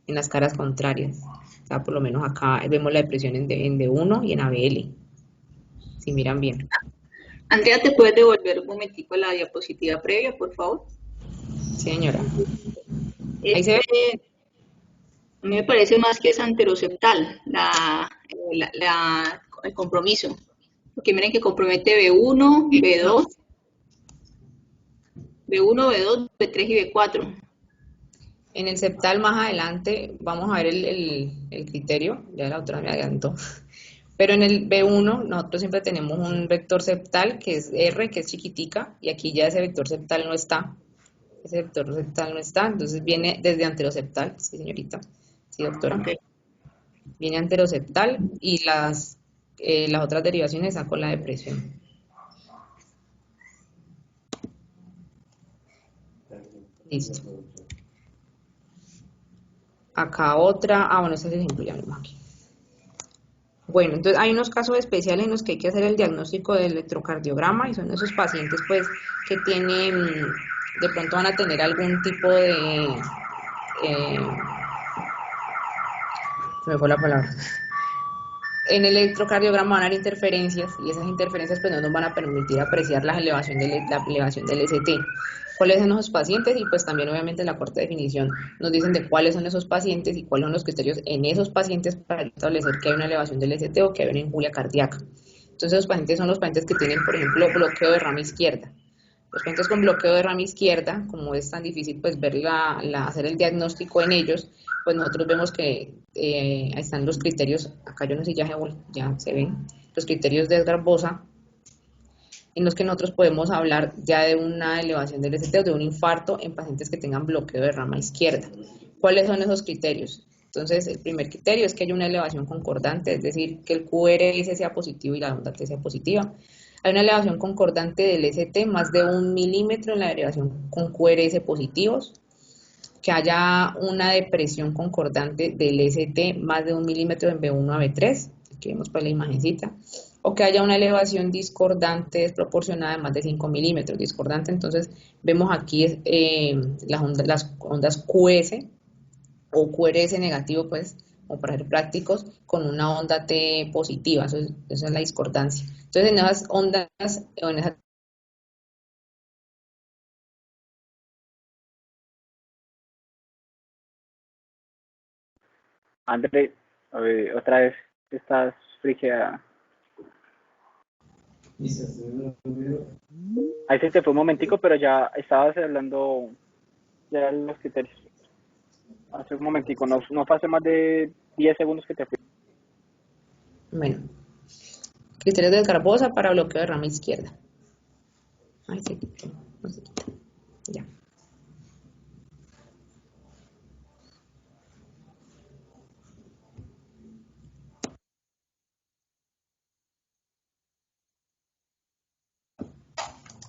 en las caras contrarias, o sea, por lo menos acá vemos la depresión en D1 y en ABL, si miran bien.
Andrea, ¿te puedes devolver un momentico la diapositiva previa, por favor?
Sí, señora. Ahí se ve.
A mí me parece más que es anteroseptal el compromiso. Porque miren que compromete B1, B2, B1, B2, B3 y B4.
En el septal más adelante vamos a ver el criterio, ya la otra me adelantó. Pero en el B1 nosotros siempre tenemos un vector septal que es R, que es chiquitica, y aquí ya ese vector septal no está. Ese vector septal no está, entonces viene desde anteroseptal, sí señorita, sí doctora.
Okay.
Viene anteroseptal y las otras derivaciones están con la depresión. Listo. Acá otra, bueno, este es el ejemplo ya mismo aquí. Bueno, entonces hay unos casos especiales en los que hay que hacer el diagnóstico del electrocardiograma y son esos pacientes pues que tienen, de pronto van a tener algún tipo de, se me fue la palabra. En el electrocardiograma van a haber interferencias y esas interferencias pues no nos van a permitir apreciar la elevación del ST. ¿Cuáles son esos pacientes? Y pues también obviamente la corta definición nos dicen de cuáles son esos pacientes y cuáles son los criterios en esos pacientes para establecer que hay una elevación del ST o que hay una injuria cardíaca. Entonces esos pacientes son los pacientes que tienen, por ejemplo, bloqueo de rama izquierda. Los pacientes con bloqueo de rama izquierda, como es tan difícil pues ver hacer el diagnóstico en ellos, pues nosotros vemos que ahí están los criterios, acá yo no sé si ya se ven, los criterios de Edgar-Bosa, en los que nosotros podemos hablar ya de una elevación del ST o de un infarto en pacientes que tengan bloqueo de rama izquierda. ¿Cuáles son esos criterios? Entonces, el primer criterio es que haya una elevación concordante, es decir, que el QRS sea positivo y la onda T sea positiva. Hay una elevación concordante del ST más de 1 milímetro en la elevación con QRS positivos, que haya una depresión concordante del ST más de 1 milímetro en B1 a B3, aquí vemos pues la imagencita, o que haya una elevación discordante desproporcionada de más de 5 milímetros. Discordante, entonces vemos aquí las ondas QS o QRS negativo, pues, o para ser prácticos, con una onda T positiva, eso es la discordancia. Entonces en esas ondas, o en esas
André, otra vez estás friqueada. Ahí se te fue un momentico, pero ya estabas hablando ya de los criterios. Hace un momentico, no fue hace más de 10 segundos que te fui.
Bueno, criterios de Garbosa para bloqueo de rama izquierda. Ay, se quitó, no se quita. Ya.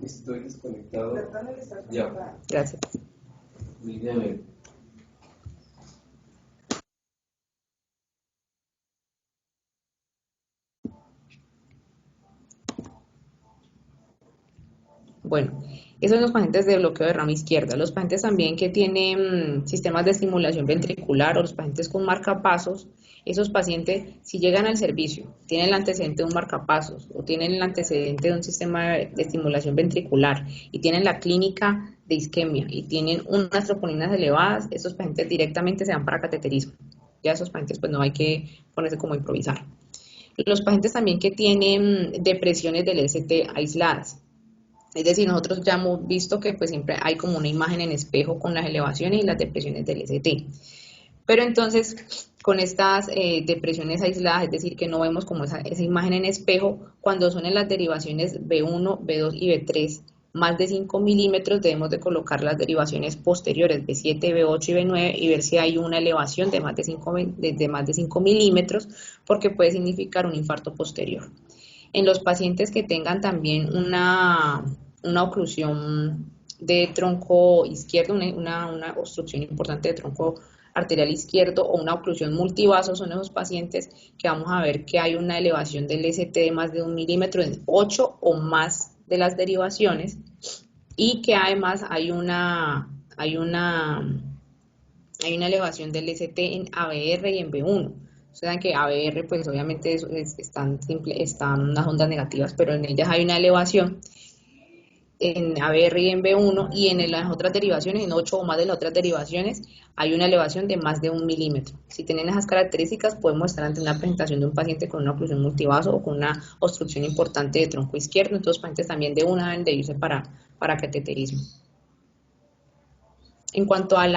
Estoy desconectado. Ya.
Gracias.
Dígame.
Bueno, esos son los pacientes de bloqueo de rama izquierda. Los pacientes también que tienen sistemas de estimulación ventricular o los pacientes con marcapasos, esos pacientes, si llegan al servicio, tienen el antecedente de un marcapasos o tienen el antecedente de un sistema de estimulación ventricular y tienen la clínica de isquemia y tienen unas troponinas elevadas, esos pacientes directamente se van para cateterismo. Ya esos pacientes pues no hay que ponerse como a improvisar. Los pacientes también que tienen depresiones del ST aisladas. Es decir, nosotros ya hemos visto que pues siempre hay como una imagen en espejo con las elevaciones y las depresiones del ST. Pero entonces, con estas depresiones aisladas, es decir, que no vemos como esa imagen en espejo, cuando son en las derivaciones B1, B2 y B3, más de 5 milímetros, debemos de colocar las derivaciones posteriores, B7, B8 y B9, y ver si hay una elevación de más de 5 milímetros, porque puede significar un infarto posterior. En los pacientes que tengan también una oclusión de tronco izquierdo, una obstrucción importante de tronco arterial izquierdo o una oclusión multivaso, son esos pacientes que vamos a ver que hay una elevación del ST de más de 1 milímetro en 8 o más de las derivaciones y que además hay una elevación del ST en ABR y en B1. Ustedes saben que ABR, pues obviamente están unas ondas negativas, pero en ellas hay una elevación en ABR y en B1, y en las otras derivaciones, en 8 o más de las otras derivaciones, hay una elevación de más de 1 milímetro. Si tienen esas características, podemos estar ante una presentación de un paciente con una oclusión multivaso o con una obstrucción importante de tronco izquierdo. Entonces, pacientes también de una deben de irse para cateterismo. En cuanto a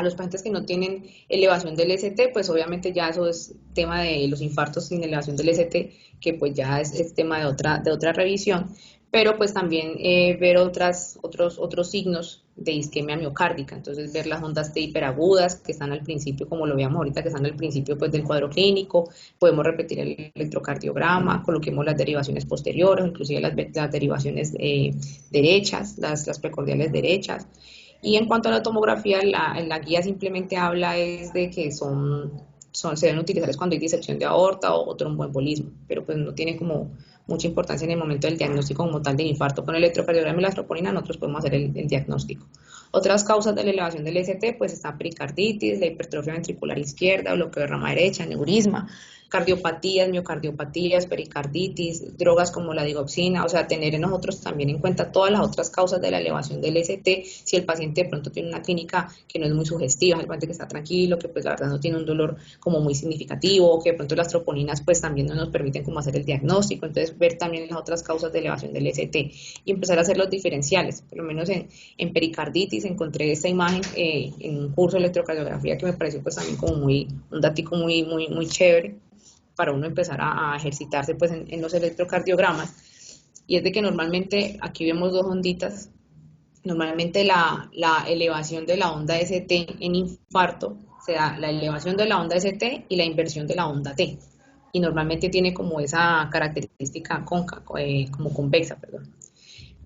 los pacientes que no tienen elevación del ST, pues obviamente ya eso es tema de los infartos sin elevación del ST, que pues ya es tema de otra revisión, pero pues también ver otros signos de isquemia miocárdica, entonces ver las ondas T hiperagudas que están al principio, como lo veíamos ahorita, que están al principio pues del cuadro clínico, podemos repetir el electrocardiograma, coloquemos las derivaciones posteriores, inclusive las derivaciones derechas, las precordiales derechas. Y en cuanto a la tomografía, la guía simplemente habla es de que se deben utilizar cuando hay disección de aorta o tromboembolismo, pero pues no tiene como mucha importancia en el momento del diagnóstico como tal del infarto. Con el electrocardiograma y la troponina nosotros podemos hacer el diagnóstico. Otras causas de la elevación del ST, pues está pericarditis, la hipertrofia ventricular izquierda, bloqueo de rama derecha, aneurisma, cardiopatías, miocardiopatías, pericarditis, drogas como la digoxina, o sea, tener en nosotros también en cuenta todas las otras causas de la elevación del ST, si el paciente de pronto tiene una clínica que no es muy sugestiva, el paciente que está tranquilo, que pues la verdad no tiene un dolor como muy significativo, o que de pronto las troponinas pues también no nos permiten como hacer el diagnóstico, entonces ver también las otras causas de elevación del ST y empezar a hacer los diferenciales, por lo menos en pericarditis encontré esta imagen en un curso de electrocardiografía que me pareció pues también como un datico muy chévere para uno empezar a ejercitarse pues en los electrocardiogramas, y es de que normalmente aquí vemos dos onditas, normalmente la elevación de la onda ST en infarto se da la elevación de la onda ST y la inversión de la onda T, y normalmente tiene como esa característica como convexa, perdón.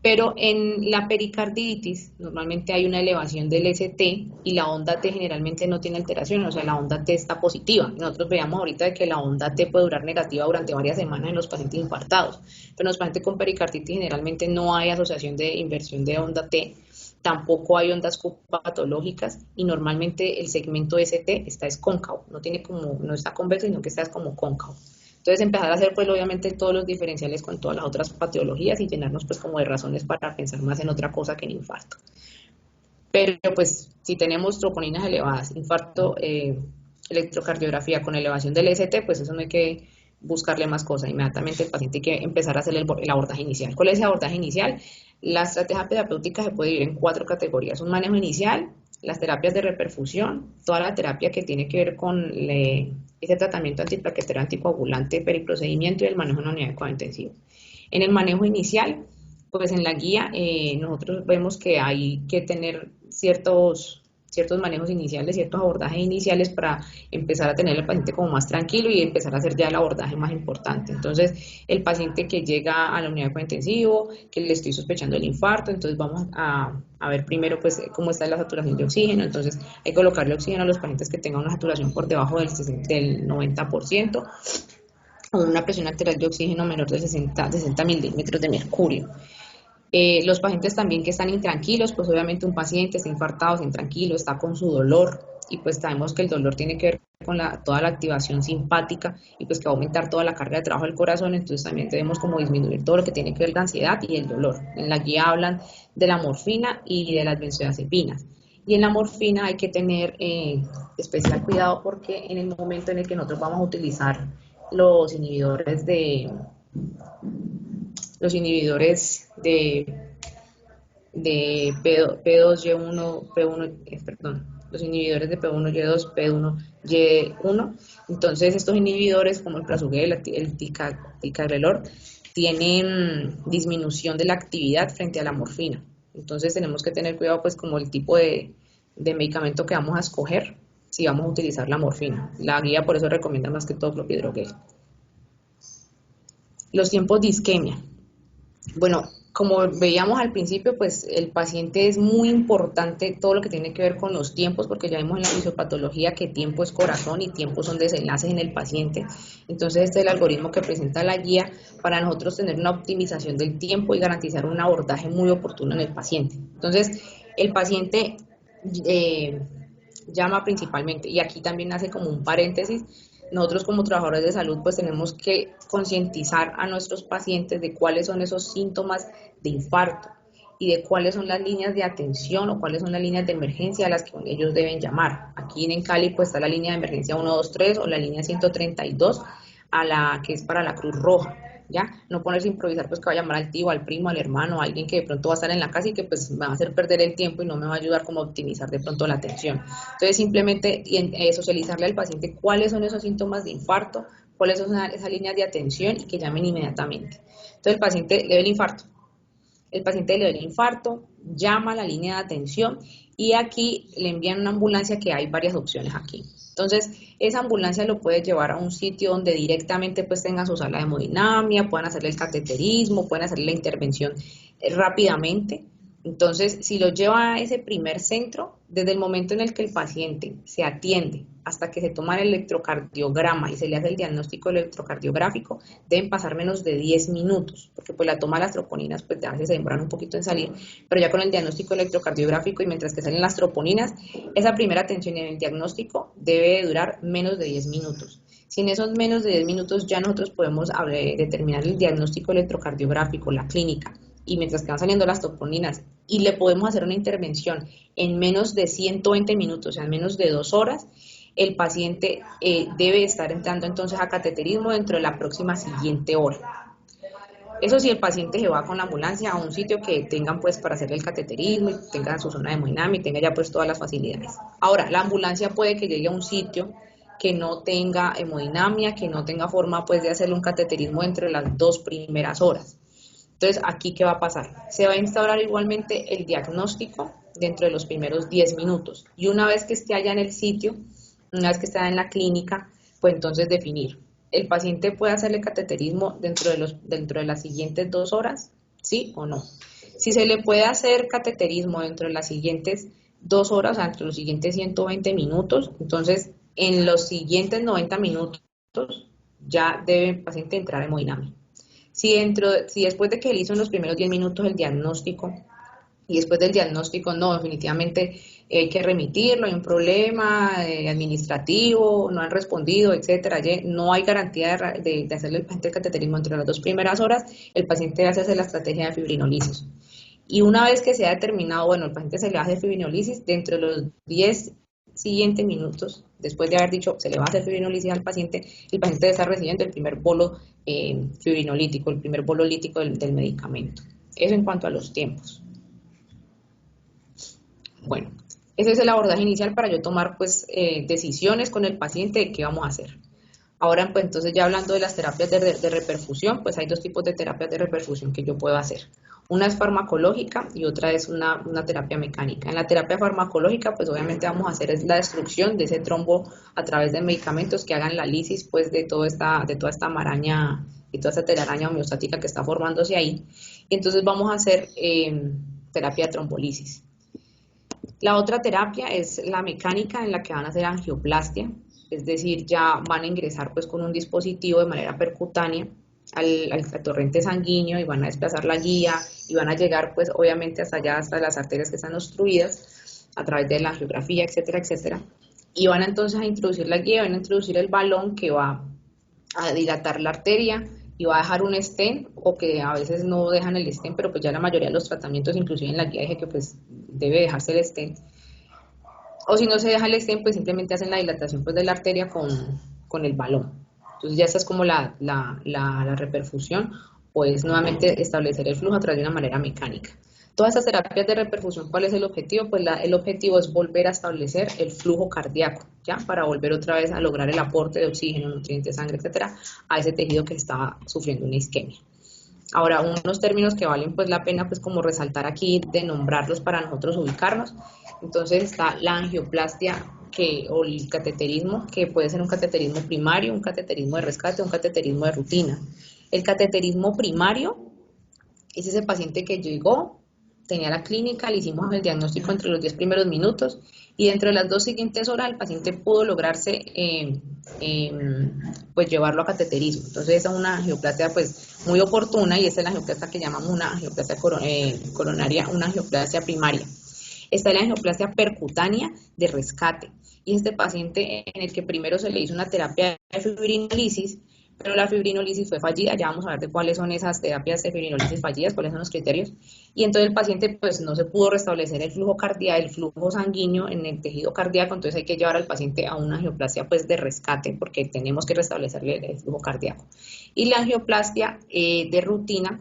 Pero en la pericarditis normalmente hay una elevación del ST y la onda T generalmente no tiene alteración, o sea, la onda T está positiva. Nosotros veíamos ahorita de que la onda T puede durar negativa durante varias semanas en los pacientes infartados, pero en los pacientes con pericarditis generalmente no hay asociación de inversión de onda T, tampoco hay ondas Q patológicas y normalmente el segmento ST está cóncavo, no está convexo, sino que está como cóncavo. Entonces empezar a hacer pues obviamente todos los diferenciales con todas las otras patologías y llenarnos pues como de razones para pensar más en otra cosa que en infarto. Pero pues si tenemos troponinas elevadas, infarto, electrocardiografía con elevación del ST, pues eso no hay que buscarle más cosas. Inmediatamente el paciente hay que empezar a hacer el abordaje inicial. ¿Cuál es el abordaje inicial? La estrategia terapéutica se puede dividir en 4 categorías. Un manejo inicial, las terapias de reperfusión, toda la terapia que tiene que ver con ese tratamiento antiplaquetario anticoagulante, periprocedimiento y el manejo en la unidad de cuidado intensivo. En el manejo inicial, pues en la guía nosotros vemos que hay que tener ciertos manejos iniciales, ciertos abordajes iniciales para empezar a tener al paciente como más tranquilo y empezar a hacer ya el abordaje más importante. Entonces, el paciente que llega a la unidad de cuidado intensivo, que le estoy sospechando el infarto, entonces vamos a ver primero pues cómo está la saturación de oxígeno. Entonces, hay que colocarle oxígeno a los pacientes que tengan una saturación por debajo del 90%, o una presión arterial de oxígeno menor de 60 milímetros de mercurio. Los pacientes también que están intranquilos, pues obviamente un paciente está infartado, está intranquilo, está con su dolor, y pues sabemos que el dolor tiene que ver con toda la activación simpática y pues que va a aumentar toda la carga de trabajo del corazón. Entonces también debemos como disminuir todo lo que tiene que ver con la ansiedad y el dolor. En la guía hablan de la morfina y de las benzodiazepinas. Y en la morfina hay que tener especial cuidado, porque en el momento en el que nosotros vamos a utilizar los inhibidores de P2Y1, los inhibidores de P1Y2, P1Y1, entonces estos inhibidores como el prasugrel, el ticagrelor, tienen disminución de la actividad frente a la morfina. Entonces tenemos que tener cuidado pues como el tipo de medicamento que vamos a escoger si vamos a utilizar la morfina. La guía por eso recomienda más que todo clopidogrel. Los tiempos de isquemia. Bueno, como veíamos al principio, pues el paciente es muy importante todo lo que tiene que ver con los tiempos, porque ya vimos en la fisiopatología que tiempo es corazón y tiempo son desenlaces en el paciente. Entonces este es el algoritmo que presenta la guía para nosotros tener una optimización del tiempo y garantizar un abordaje muy oportuno en el paciente. Entonces el paciente llama principalmente, y aquí también hace como un paréntesis. Nosotros como trabajadores de salud pues tenemos que concientizar a nuestros pacientes de cuáles son esos síntomas de infarto y de cuáles son las líneas de atención o cuáles son las líneas de emergencia a las que ellos deben llamar. Aquí en Cali pues está la línea de emergencia 123 o la línea 132, a la que es para la Cruz Roja. ¿Ya? No ponerse a improvisar pues que va a llamar al tío, al primo, al hermano, a alguien que de pronto va a estar en la casa y que pues me va a hacer perder el tiempo y no me va a ayudar como a optimizar de pronto la atención. Entonces simplemente socializarle al paciente cuáles son esos síntomas de infarto, cuáles son esas líneas de atención y que llamen inmediatamente. Entonces el paciente le da el infarto, llama a la línea de atención y aquí le envían una ambulancia, que hay varias opciones aquí. Entonces, esa ambulancia lo puede llevar a un sitio donde directamente pues tenga su sala de hemodinamia, puedan hacerle el cateterismo, pueden hacerle la intervención rápidamente. Entonces, si lo lleva a ese primer centro, desde el momento en el que el paciente se atiende hasta que se toma el electrocardiograma y se le hace el diagnóstico electrocardiográfico, deben pasar menos de 10 minutos, porque pues la toma de las troponinas pues a veces se demoran un poquito en salir, pero ya con el diagnóstico electrocardiográfico y mientras que salen las troponinas, esa primera atención en el diagnóstico debe durar menos de 10 minutos. Si en esos menos de 10 minutos ya nosotros podemos determinar el diagnóstico electrocardiográfico, la clínica, y mientras que van saliendo las troponinas y le podemos hacer una intervención en menos de 120 minutos, o sea, en menos de 2 horas, el paciente debe estar entrando entonces a cateterismo dentro de la próxima siguiente hora. Eso si el paciente se va con la ambulancia a un sitio que tengan pues para hacer el cateterismo y tengan su zona de hemodinamia y tenga ya pues todas las facilidades. Ahora, la ambulancia puede que llegue a un sitio que no tenga hemodinamia, que no tenga forma pues de hacerle un cateterismo entre las 2 primeras horas. Entonces, ¿aquí qué va a pasar? Se va a instaurar igualmente el diagnóstico dentro de los primeros 10 minutos. Y una vez que esté allá en el sitio, una vez que esté en la clínica, pues entonces definir. ¿El paciente puede hacerle cateterismo dentro de las siguientes 2 horas? ¿Sí o no? Si se le puede hacer cateterismo dentro de las siguientes 2 horas, o sea, entre los siguientes 120 minutos, entonces en los siguientes 90 minutos ya debe el paciente entrar a hemodinamia. Si después de que él hizo en los primeros 10 minutos el diagnóstico y después del diagnóstico no, definitivamente hay que remitirlo, hay un problema administrativo, no han respondido, etcétera, no hay garantía de hacerle el paciente el cateterismo entre las 2 primeras horas, el paciente debe hacerse la estrategia de fibrinolisis. Y una vez que se ha determinado, bueno, el paciente se le hace fibrinolisis, dentro de los 10 siguientes minutos, después de haber dicho se le va a hacer fibrinolisis al paciente, el paciente debe estar recibiendo el primer bolo fibrinolítico, el primer bolo lítico del medicamento. Eso en cuanto a los tiempos. Bueno, ese es el abordaje inicial para yo tomar pues decisiones con el paciente de qué vamos a hacer. Ahora, pues entonces ya hablando de las terapias de reperfusión, pues hay dos tipos de terapias de reperfusión que yo puedo hacer. Una es farmacológica y otra es una terapia mecánica. En la terapia farmacológica, pues obviamente vamos a hacer es la destrucción de ese trombo a través de medicamentos que hagan la lisis, pues de toda esta maraña y toda esta telaraña homeostática que está formándose ahí. Y entonces vamos a hacer terapia de trombolisis. La otra terapia es la mecánica, en la que van a hacer angioplastia, es decir, ya van a ingresar pues con un dispositivo de manera percutánea al torrente sanguíneo y van a desplazar la guía y van a llegar pues obviamente hasta allá, hasta las arterias que están obstruidas a través de la angiografía, etcétera, etcétera. Y van entonces a introducir la guía, van a introducir el balón que va a dilatar la arteria y va a dejar un stent, o que a veces no dejan el stent, pero pues ya la mayoría de los tratamientos, inclusive en la guía dije que pues debe dejarse el stent. O si no se deja el stent, pues simplemente hacen la dilatación pues de la arteria con el balón. Entonces ya esta es como la reperfusión, pues nuevamente establecer el flujo a través de una manera mecánica. Todas estas terapias de reperfusión, ¿cuál es el objetivo? Pues el objetivo es volver a establecer el flujo cardíaco, ¿ya? Para volver otra vez a lograr el aporte de oxígeno, nutrientes, sangre, etcétera, a ese tejido que está sufriendo una isquemia. Ahora, unos términos que valen pues la pena pues como resaltar aquí, de nombrarlos para nosotros ubicarnos. Entonces está la angioplastia o el cateterismo, que puede ser un cateterismo primario, un cateterismo de rescate, un cateterismo de rutina. El cateterismo primario es ese paciente que llegó, tenía la clínica, le hicimos el diagnóstico entre los 10 primeros minutos y dentro de las 2 siguientes horas el paciente pudo lograrse pues llevarlo a cateterismo. Entonces esa es una angioplastia pues muy oportuna y esta es la angioplastia que llamamos una angioplastia coronaria, una angioplastia primaria. Está la angioplastia percutánea de rescate y este paciente en el que primero se le hizo una terapia de fibrinolisis, pero la fibrinolisis fue fallida. Ya vamos a ver de cuáles son esas terapias de fibrinolisis fallidas, cuáles son los criterios. Y entonces el paciente pues no se pudo restablecer el flujo cardíaco, el flujo sanguíneo en el tejido cardíaco, entonces hay que llevar al paciente a una angioplastia pues de rescate, porque tenemos que restablecerle el flujo cardíaco. Y la angioplastia de rutina,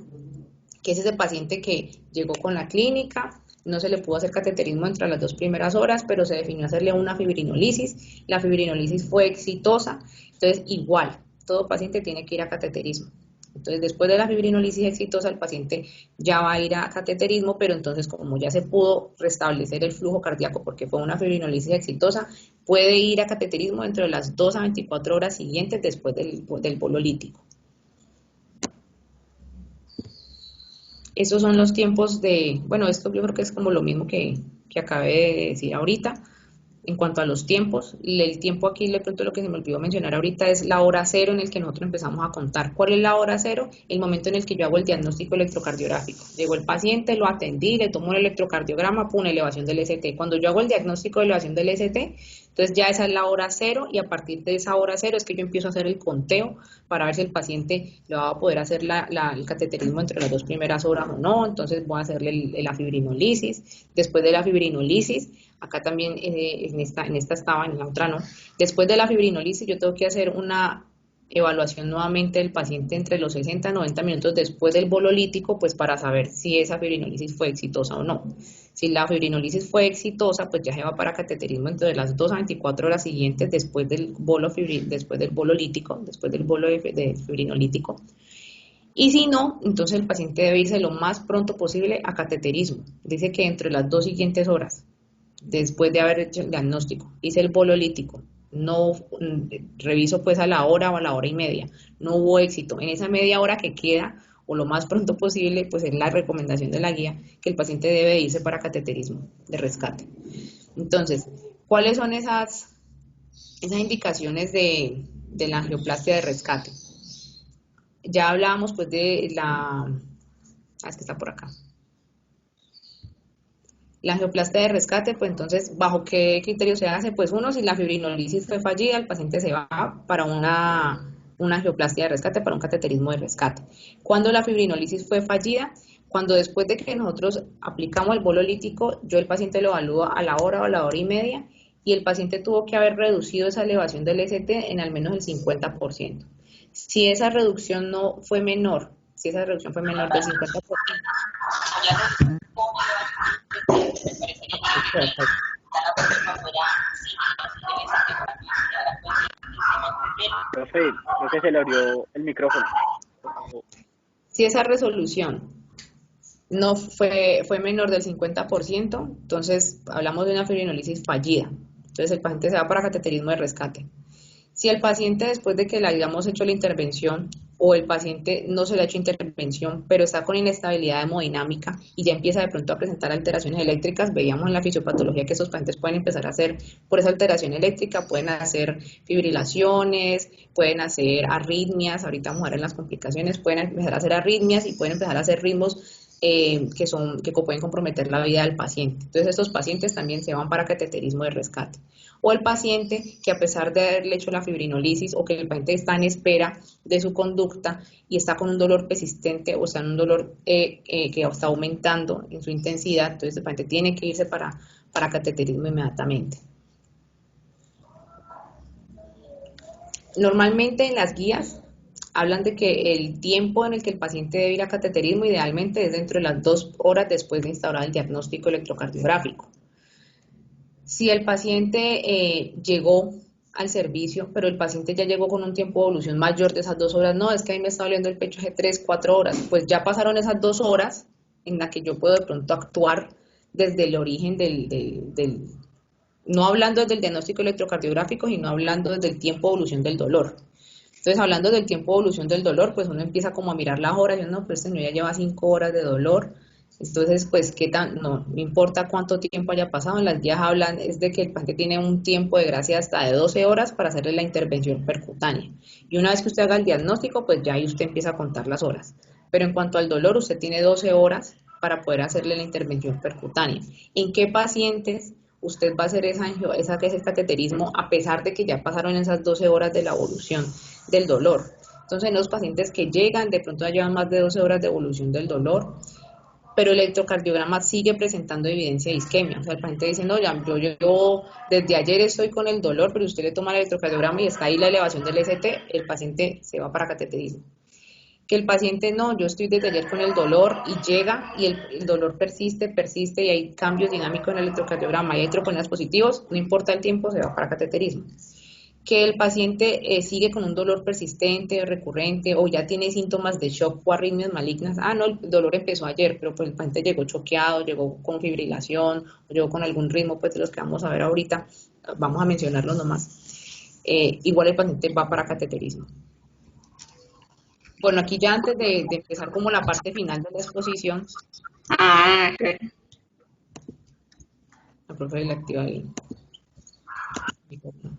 que es ese paciente que llegó con la clínica, no se le pudo hacer cateterismo entre las 2 primeras horas, pero se definió hacerle una fibrinolisis. La fibrinolisis fue exitosa, entonces igual, todo paciente tiene que ir a cateterismo. Entonces, después de la fibrinolisis exitosa, el paciente ya va a ir a cateterismo, pero entonces como ya se pudo restablecer el flujo cardíaco porque fue una fibrinolisis exitosa, puede ir a cateterismo dentro de las 2 a 24 horas siguientes después del bolo lítico. Esos son los tiempos bueno, esto yo creo que es como lo mismo que acabé de decir ahorita. En cuanto a los tiempos, el tiempo aquí de pronto lo que se me olvidó mencionar ahorita es la hora cero en el que nosotros empezamos a contar. ¿Cuál es la hora cero? El momento en el que yo hago el diagnóstico electrocardiográfico. Llegó el paciente, lo atendí, le tomo el electrocardiograma, pum, elevación del ST. Cuando yo hago el diagnóstico de elevación del ST, entonces ya esa es la hora cero y a partir de esa hora cero es que yo empiezo a hacer el conteo para ver si el paciente le va a poder hacer el cateterismo entre las 2 primeras horas o no. Entonces voy a hacerle la fibrinolisis. Después de la fibrinolisis, acá también en esta estaba, en la otra no. Después de la fibrinolisis yo tengo que hacer una evaluación nuevamente del paciente entre los 60 a 90 minutos después del bolo lítico, pues para saber si esa fibrinolisis fue exitosa o no. Si la fibrinolisis fue exitosa, pues ya se va para cateterismo entre las 2 a 24 horas siguientes después del bolo lítico, después del bolo de fibrinolítico. Y si no, entonces el paciente debe irse lo más pronto posible a cateterismo. Dice que entre las 2 siguientes horas, después de haber hecho el diagnóstico, hice el bolo lítico, no reviso pues a la hora o a la hora y media, no hubo éxito. En esa media hora que queda, o lo más pronto posible, pues es la recomendación de la guía que el paciente debe irse para cateterismo de rescate. Entonces, ¿cuáles son esas indicaciones de la angioplastia de rescate? Ya hablábamos pues de es que está por acá. La angioplastia de rescate, pues entonces, ¿bajo qué criterio se hace? Pues uno, si la fibrinolisis fue fallida, el paciente se va para una angioplastia de rescate, para un cateterismo de rescate. Cuando la fibrinolisis fue fallida, cuando después de que nosotros aplicamos el bolo lítico, yo el paciente lo evalúo a la hora o a la hora y media, y el paciente tuvo que haber reducido esa elevación del ST en al menos el 50%. Si esa reducción no fue menor, si esa reducción fue menor del 50%,
Profe, creo que se le abrió el micrófono.
Si esa resolución no fue menor del 50%, entonces hablamos de una fibrinolisis fallida. Entonces el paciente se va para cateterismo de rescate. Si el paciente, después de que le hayamos hecho la intervención, o el paciente no se le ha hecho intervención, pero está con inestabilidad hemodinámica y ya empieza de pronto a presentar alteraciones eléctricas, veíamos en la fisiopatología que esos pacientes pueden empezar a hacer, por esa alteración eléctrica, pueden hacer fibrilaciones, pueden hacer arritmias, ahorita vamos a ver en las complicaciones, pueden empezar a hacer arritmias y pueden empezar a hacer ritmos que pueden comprometer la vida del paciente. Entonces estos pacientes también se van para cateterismo de rescate. O el paciente que, a pesar de haberle hecho la fibrinolisis, o que el paciente está en espera de su conducta y está con un dolor persistente, o sea, un dolor que está aumentando en su intensidad, entonces el paciente tiene que irse para cateterismo inmediatamente. Normalmente en las guías hablan de que el tiempo en el que el paciente debe ir a cateterismo idealmente es dentro de las 2 horas después de instaurar el diagnóstico electrocardiográfico. Si el paciente llegó al servicio, pero el paciente ya llegó con un tiempo de evolución mayor de esas 2 horas, no, es que a mí me está doliendo el pecho hace 3, 4 horas, pues ya pasaron esas 2 horas en las que yo puedo de pronto actuar desde el origen no hablando desde el diagnóstico electrocardiográfico, sino hablando desde el tiempo de evolución del dolor. Entonces, hablando del tiempo de evolución del dolor, pues uno empieza como a mirar las horas, y no, pues señor ya lleva 5 horas de dolor, entonces, pues, no importa cuánto tiempo haya pasado, en las guías hablan es de que el paciente tiene un tiempo de gracia hasta de 12 horas para hacerle la intervención percutánea. Y una vez que usted haga el diagnóstico, pues ya ahí usted empieza a contar las horas. Pero en cuanto al dolor, usted tiene 12 horas para poder hacerle la intervención percutánea. ¿En qué pacientes usted va a hacer ese cateterismo a pesar de que ya pasaron esas 12 horas de la evolución del dolor? Entonces, en los pacientes que llegan, de pronto ya llevan más de 12 horas de evolución del dolor, pero el electrocardiograma sigue presentando evidencia de isquemia. O sea, el paciente dice, no, yo desde ayer estoy con el dolor, pero usted le toma el electrocardiograma y está ahí la elevación del ST, el paciente se va para cateterismo. Que el paciente, no, yo estoy desde ayer con el dolor y llega y el dolor persiste y hay cambios dinámicos en el electrocardiograma y hay troponías positivos, no importa el tiempo, se va para cateterismo. Que el paciente sigue con un dolor persistente, recurrente, o ya tiene síntomas de shock o arritmias malignas. Ah, no, el dolor empezó ayer, pero pues el paciente llegó choqueado, llegó con fibrilación, o llegó con algún ritmo, pues de los que vamos a ver ahorita, vamos a mencionarlos nomás. Igual el paciente va para cateterismo. Bueno, aquí ya antes de empezar como la parte final de la exposición.
Claro.
La profe le activa el micrófono.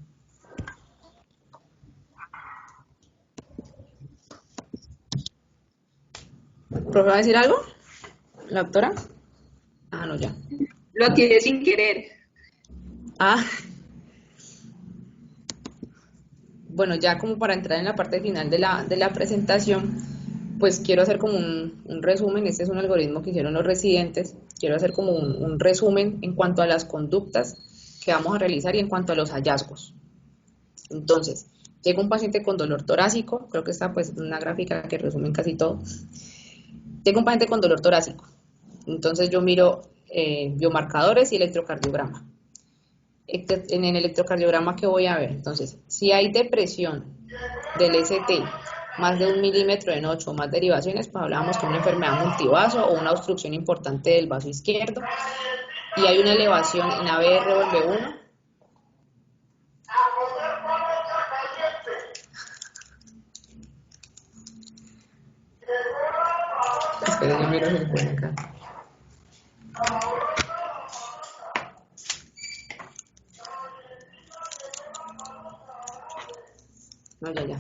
¿Profe va a decir algo? ¿La doctora? Ah, no, ya.
Lo activé sin querer.
Bueno, ya como para entrar en la parte final de la presentación, pues quiero hacer como un resumen. Este es un algoritmo que hicieron los residentes. Quiero hacer como un resumen en cuanto a las conductas que vamos a realizar y en cuanto a los hallazgos. Entonces, llega un paciente con dolor torácico, creo que está pues una gráfica que resume casi todo. Tengo un paciente con dolor torácico, entonces yo miro biomarcadores y electrocardiograma. En el electrocardiograma, ¿qué voy a ver? Entonces, si hay depresión del ST más de 1 milímetro en 8 o más derivaciones, pues hablábamos que una enfermedad multivaso o una obstrucción importante del vaso izquierdo, y hay una elevación en ABR o en B1, espera, yo miro si se puede acá. No, ya.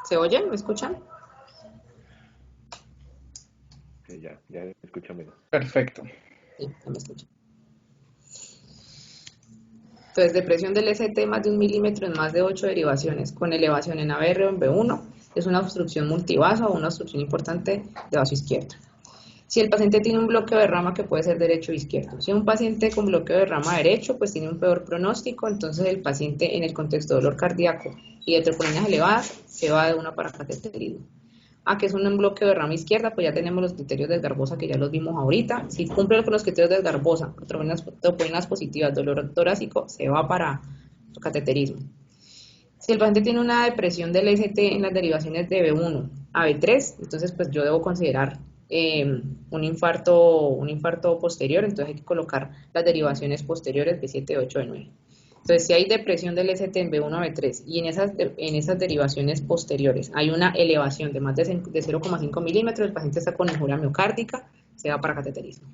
¿Se oyen? ¿Me escuchan?
Sí, ya escucho menos.
Perfecto.
Sí, ya me escuchan. Entonces, depresión del ST más de 1 milímetro en más de 8 derivaciones, con elevación en ABR o en B1, es una obstrucción multivaso o una obstrucción importante de vaso izquierdo. Si el paciente tiene un bloqueo de rama, que puede ser derecho o izquierdo. Si un paciente con bloqueo de rama derecho, pues tiene un peor pronóstico, entonces el paciente en el contexto de dolor cardíaco y de troponinas elevadas se va de una para cateterismo. Que es un bloqueo de rama izquierda, pues ya tenemos los criterios de Garbosa que ya los vimos ahorita. Si cumple con los criterios de Garbosa, troponinas positivas, dolor torácico, se va para cateterismo. Si el paciente tiene una depresión del ST en las derivaciones de B1 a B3, entonces pues yo debo considerar un infarto posterior, entonces hay que colocar las derivaciones posteriores B7, 8, B9. Entonces, si hay depresión del ST en B1 a B3 y en esas derivaciones posteriores hay una elevación de más de 0,5 milímetros, el paciente está con injuria miocárdica, se va para cateterismo.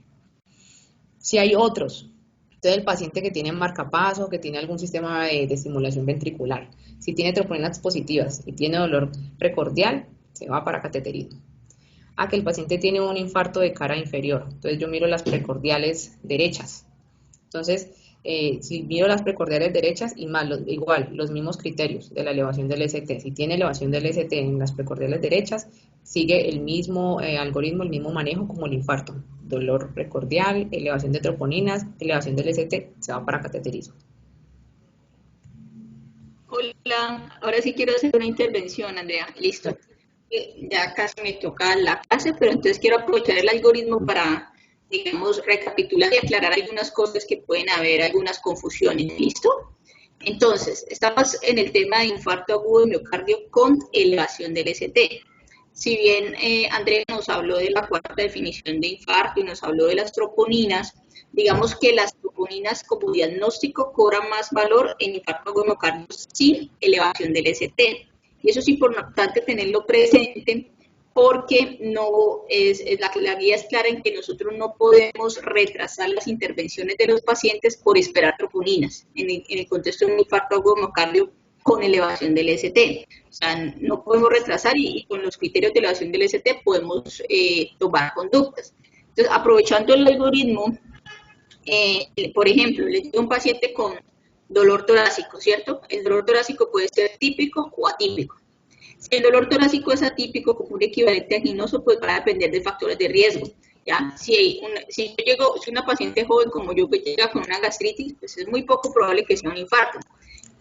Si hay otros, entonces el paciente que tiene marcapaso, que tiene algún sistema de estimulación ventricular, si tiene troponinas positivas y tiene dolor precordial, se va para cateterismo. Que el paciente tiene un infarto de cara inferior, entonces yo miro las precordiales derechas. Entonces, si miro las precordiales derechas y más igual los mismos criterios de la elevación del ST, si tiene elevación del ST en las precordiales derechas, sigue el mismo algoritmo, el mismo manejo como el infarto, dolor precordial, elevación de troponinas, elevación del ST, se va para cateterismo.
Hola, ahora sí quiero hacer una intervención, Andrea. Listo. Ya casi me toca la clase, pero entonces quiero aprovechar el algoritmo para, digamos, recapitular y aclarar algunas cosas que pueden haber, algunas confusiones. ¿Listo? Entonces, estamos en el tema de infarto agudo de miocardio con elevación del ST. Si bien Andrea nos habló de la cuarta definición de infarto y nos habló de las troponinas, digamos que las troponinas como diagnóstico cobran más valor en infarto agudo de miocardio sin elevación del ST. Y eso es importante tenerlo presente porque la guía es clara en que nosotros no podemos retrasar las intervenciones de los pacientes por esperar troponinas en el contexto de un infarto agudo de miocardio con elevación del ST. O sea, no podemos retrasar y con los criterios de elevación del ST podemos tomar conductas. Entonces, aprovechando el algoritmo, por ejemplo, le digo a un paciente con dolor torácico, ¿cierto? El dolor torácico puede ser típico o atípico. Si el dolor torácico es atípico como un equivalente anginoso, pues va a depender de factores de riesgo, ¿ya? Si una paciente joven como yo que llega con una gastritis, pues es muy poco probable que sea un infarto.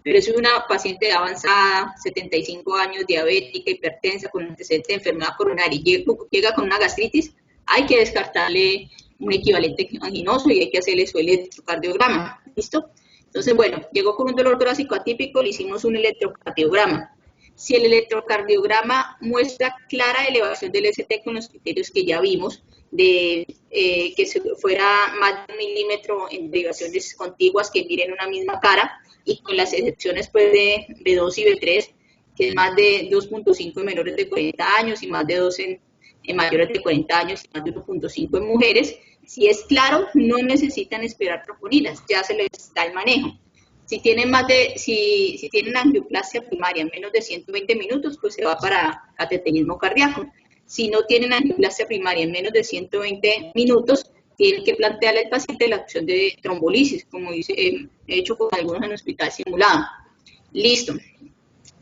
Pero si es una paciente avanzada, 75 años, diabética, hipertensa, con antecedente de enfermedad coronaria y llega con una gastritis, hay que descartarle un equivalente anginoso y hay que hacerle su electrocardiograma, ¿listo? Entonces, bueno, llegó con un dolor torácico atípico, le hicimos un electrocardiograma. Si el electrocardiograma muestra clara elevación del ST con los criterios que ya vimos, de que fuera más de 1 milímetro en derivaciones contiguas que miren una misma cara, y con las excepciones pues, de B2 y B3, que es más de 2.5 en menores de 40 años y más de 2 en mayores de 40 años y más de 1.5 en mujeres, si es claro, no necesitan esperar troponinas, ya se les da el manejo. Si tienen si tienen angioplasia primaria en menos de 120 minutos, pues se va para cateterismo cardíaco. Si no tienen angioplasia primaria en menos de 120 minutos, tienen que plantearle al paciente la opción de trombolisis, como he hecho con algunos en hospital simulado. Listo.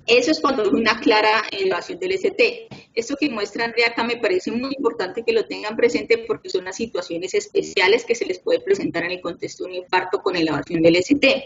Eso es cuando hay una clara elevación del ST. Esto que muestra Andrea acá me parece muy importante que lo tengan presente porque son las situaciones especiales que se les puede presentar en el contexto de un infarto con elevación del ST.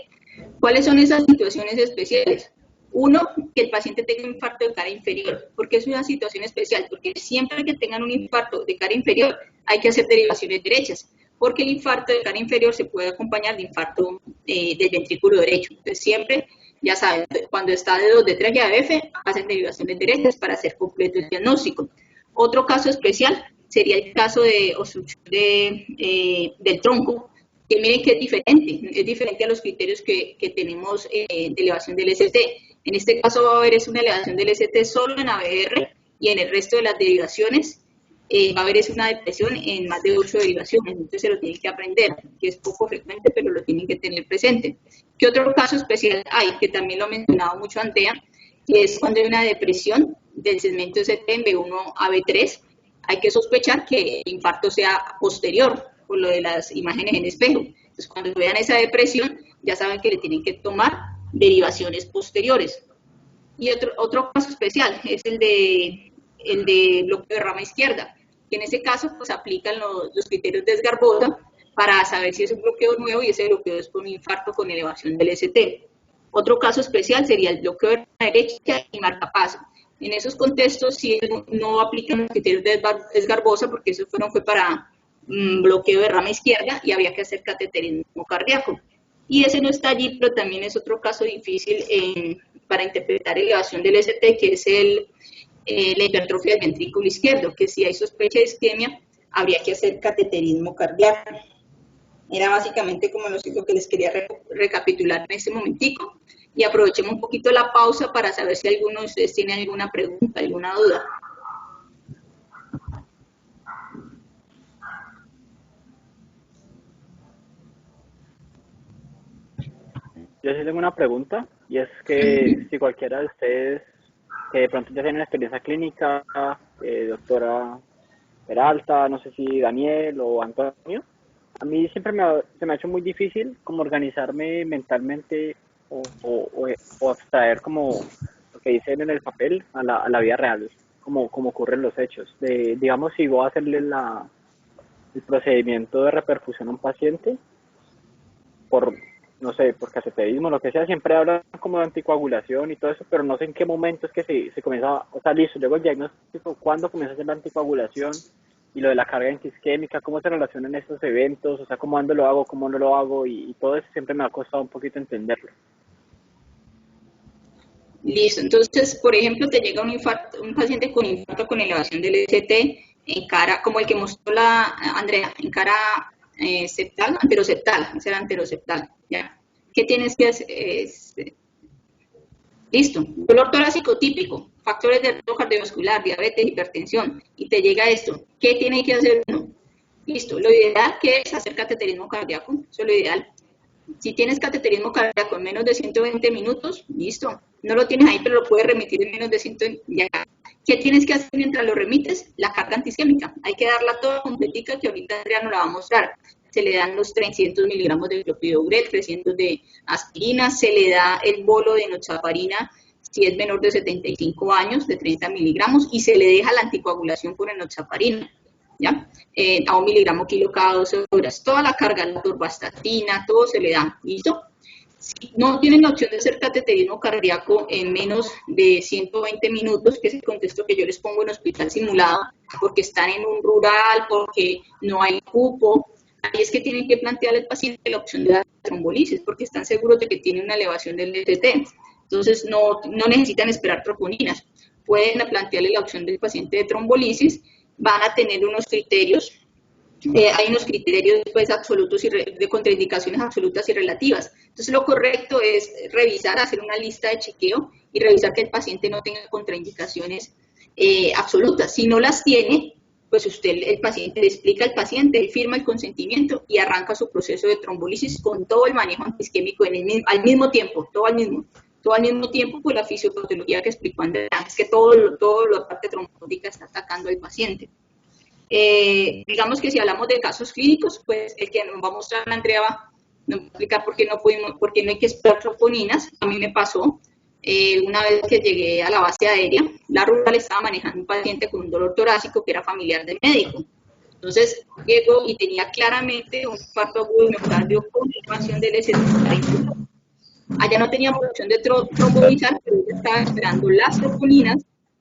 ¿Cuáles son esas situaciones especiales? Uno, que el paciente tenga un infarto de cara inferior. ¿Por qué es una situación especial? Porque siempre que tengan un infarto de cara inferior hay que hacer derivaciones derechas, porque el infarto de cara inferior se puede acompañar de infarto del ventrículo derecho. Entonces siempre, ya saben, cuando está de 2 de 3 de AF, hacen derivaciones derechas para hacer completo el diagnóstico. Otro caso especial sería el caso de obstrucción del tronco, que miren que es diferente a los criterios que tenemos de elevación del ST. En este caso va a haber una elevación del ST solo en ABR y en el resto de las derivaciones va a haber una depresión en más de 8 derivaciones, entonces se lo tienen que aprender, que es poco frecuente, pero lo tienen que tener presente. ¿Qué otro caso especial hay? Que también lo ha mencionado mucho Andrea, que es cuando hay una depresión del segmento ST en B1 a B3, hay que sospechar que el infarto sea posterior, por lo de las imágenes en espejo. Entonces, cuando vean esa depresión, ya saben que le tienen que tomar derivaciones posteriores. Y otro caso especial es el de bloqueo de rama izquierda, que en ese caso pues aplican los criterios de Esgarbosa para saber si es un bloqueo nuevo y ese bloqueo es por un infarto con elevación del ST. Otro caso especial sería el bloqueo de rama derecha y marcapaso. En esos contextos sí no aplican los criterios de Esgarbosa porque eso fue para bloqueo de rama izquierda y había que hacer cateterismo cardíaco. Y ese no está allí, pero también es otro caso difícil para interpretar elevación del ST, que es la hipertrofia del ventrículo izquierdo, que si hay sospecha de isquemia, habría que hacer cateterismo cardíaco. Era básicamente como lo que les quería recapitular en este momentico, y aprovechemos un poquito la pausa para saber si alguno de ustedes tiene alguna pregunta, alguna duda.
Yo sí tengo una pregunta, y es que si cualquiera de ustedes que de pronto ya tienen experiencia clínica, doctora Peralta, no sé si Daniel o Antonio, a mí siempre se me ha hecho muy difícil como organizarme mentalmente o abstraer como lo que dicen en el papel a la vida real, como ocurren los hechos. Digamos, si voy a hacerle el procedimiento de reperfusión a un paciente, por, no sé, por cateterismo, lo que sea, siempre hablan como de anticoagulación y todo eso, pero no sé en qué momento es que se comienza, o sea, listo, luego el diagnóstico, cuándo comienza a hacer la anticoagulación y lo de la carga antiisquémica, cómo se relacionan estos eventos, o sea, cuándo lo hago, cómo no lo hago, y todo eso siempre me ha costado un poquito entenderlo.
Listo, entonces, por ejemplo, te llega un paciente con infarto con elevación del ST en cara, como el que mostró Andrea, en cara septal, anteroseptal, ese era anteroseptal, ¿ya? ¿Qué tienes que hacer? Listo, dolor torácico típico, factores de riesgo cardiovascular, diabetes, hipertensión, y te llega esto. ¿Qué tiene que hacer uno? Listo, lo ideal que es hacer cateterismo cardíaco, eso es lo ideal. Si tienes cateterismo cardíaco en menos de 120 minutos, listo. No lo tienes ahí, pero lo puedes remitir en menos de 120 minutos. ¿Qué tienes que hacer mientras lo remites? La carga antisquémica. Hay que darla toda completica, que ahorita Andrea nos la va a mostrar. Se le dan los 300 miligramos de clopidogrel, 300 de aspirina, se le da el bolo de enoxaparina si es menor de 75 años, de 30 miligramos, y se le deja la anticoagulación con enoxaparina. ¿Ya? A 1 miligramo kilo cada 12 horas. Toda la carga, la atorvastatina, todo se le da. ¿Listo? Si no tienen la opción de hacer cateterismo cardíaco en menos de 120 minutos, que es el contexto que yo les pongo en hospital simulado, porque están en un rural, porque no hay cupo, ahí es que tienen que plantear al paciente la opción de la trombolisis, porque están seguros de que tiene una elevación del DTT. Entonces, no necesitan esperar troponinas. Pueden plantearle la opción del paciente de trombolisis. Van a tener unos criterios, hay unos criterios pues, absolutos y de contraindicaciones absolutas y relativas. Entonces lo correcto es revisar, hacer una lista de chequeo y revisar que el paciente no tenga contraindicaciones absolutas. Si no las tiene, pues el paciente le explica al paciente, él firma el consentimiento y arranca su proceso de trombolisis con todo el manejo antiisquémico al mismo tiempo, todo al mismo tiempo, pues la fisiopatología que explicó Andrea, es que todo la parte trombótica está atacando al paciente. Digamos que si hablamos de casos clínicos, pues el que nos va a mostrar Andrea nos va a explicar por qué no hay que esperar troponinas. A mí me pasó, una vez que llegué a la base aérea, la ruta le estaba manejando un paciente con un dolor torácico que era familiar del médico. Entonces, llegó y tenía claramente un infarto agudo de miocardio con elevación del ST. Allá no teníamos opción de trombolizar, pero ella estaba esperando las troponinas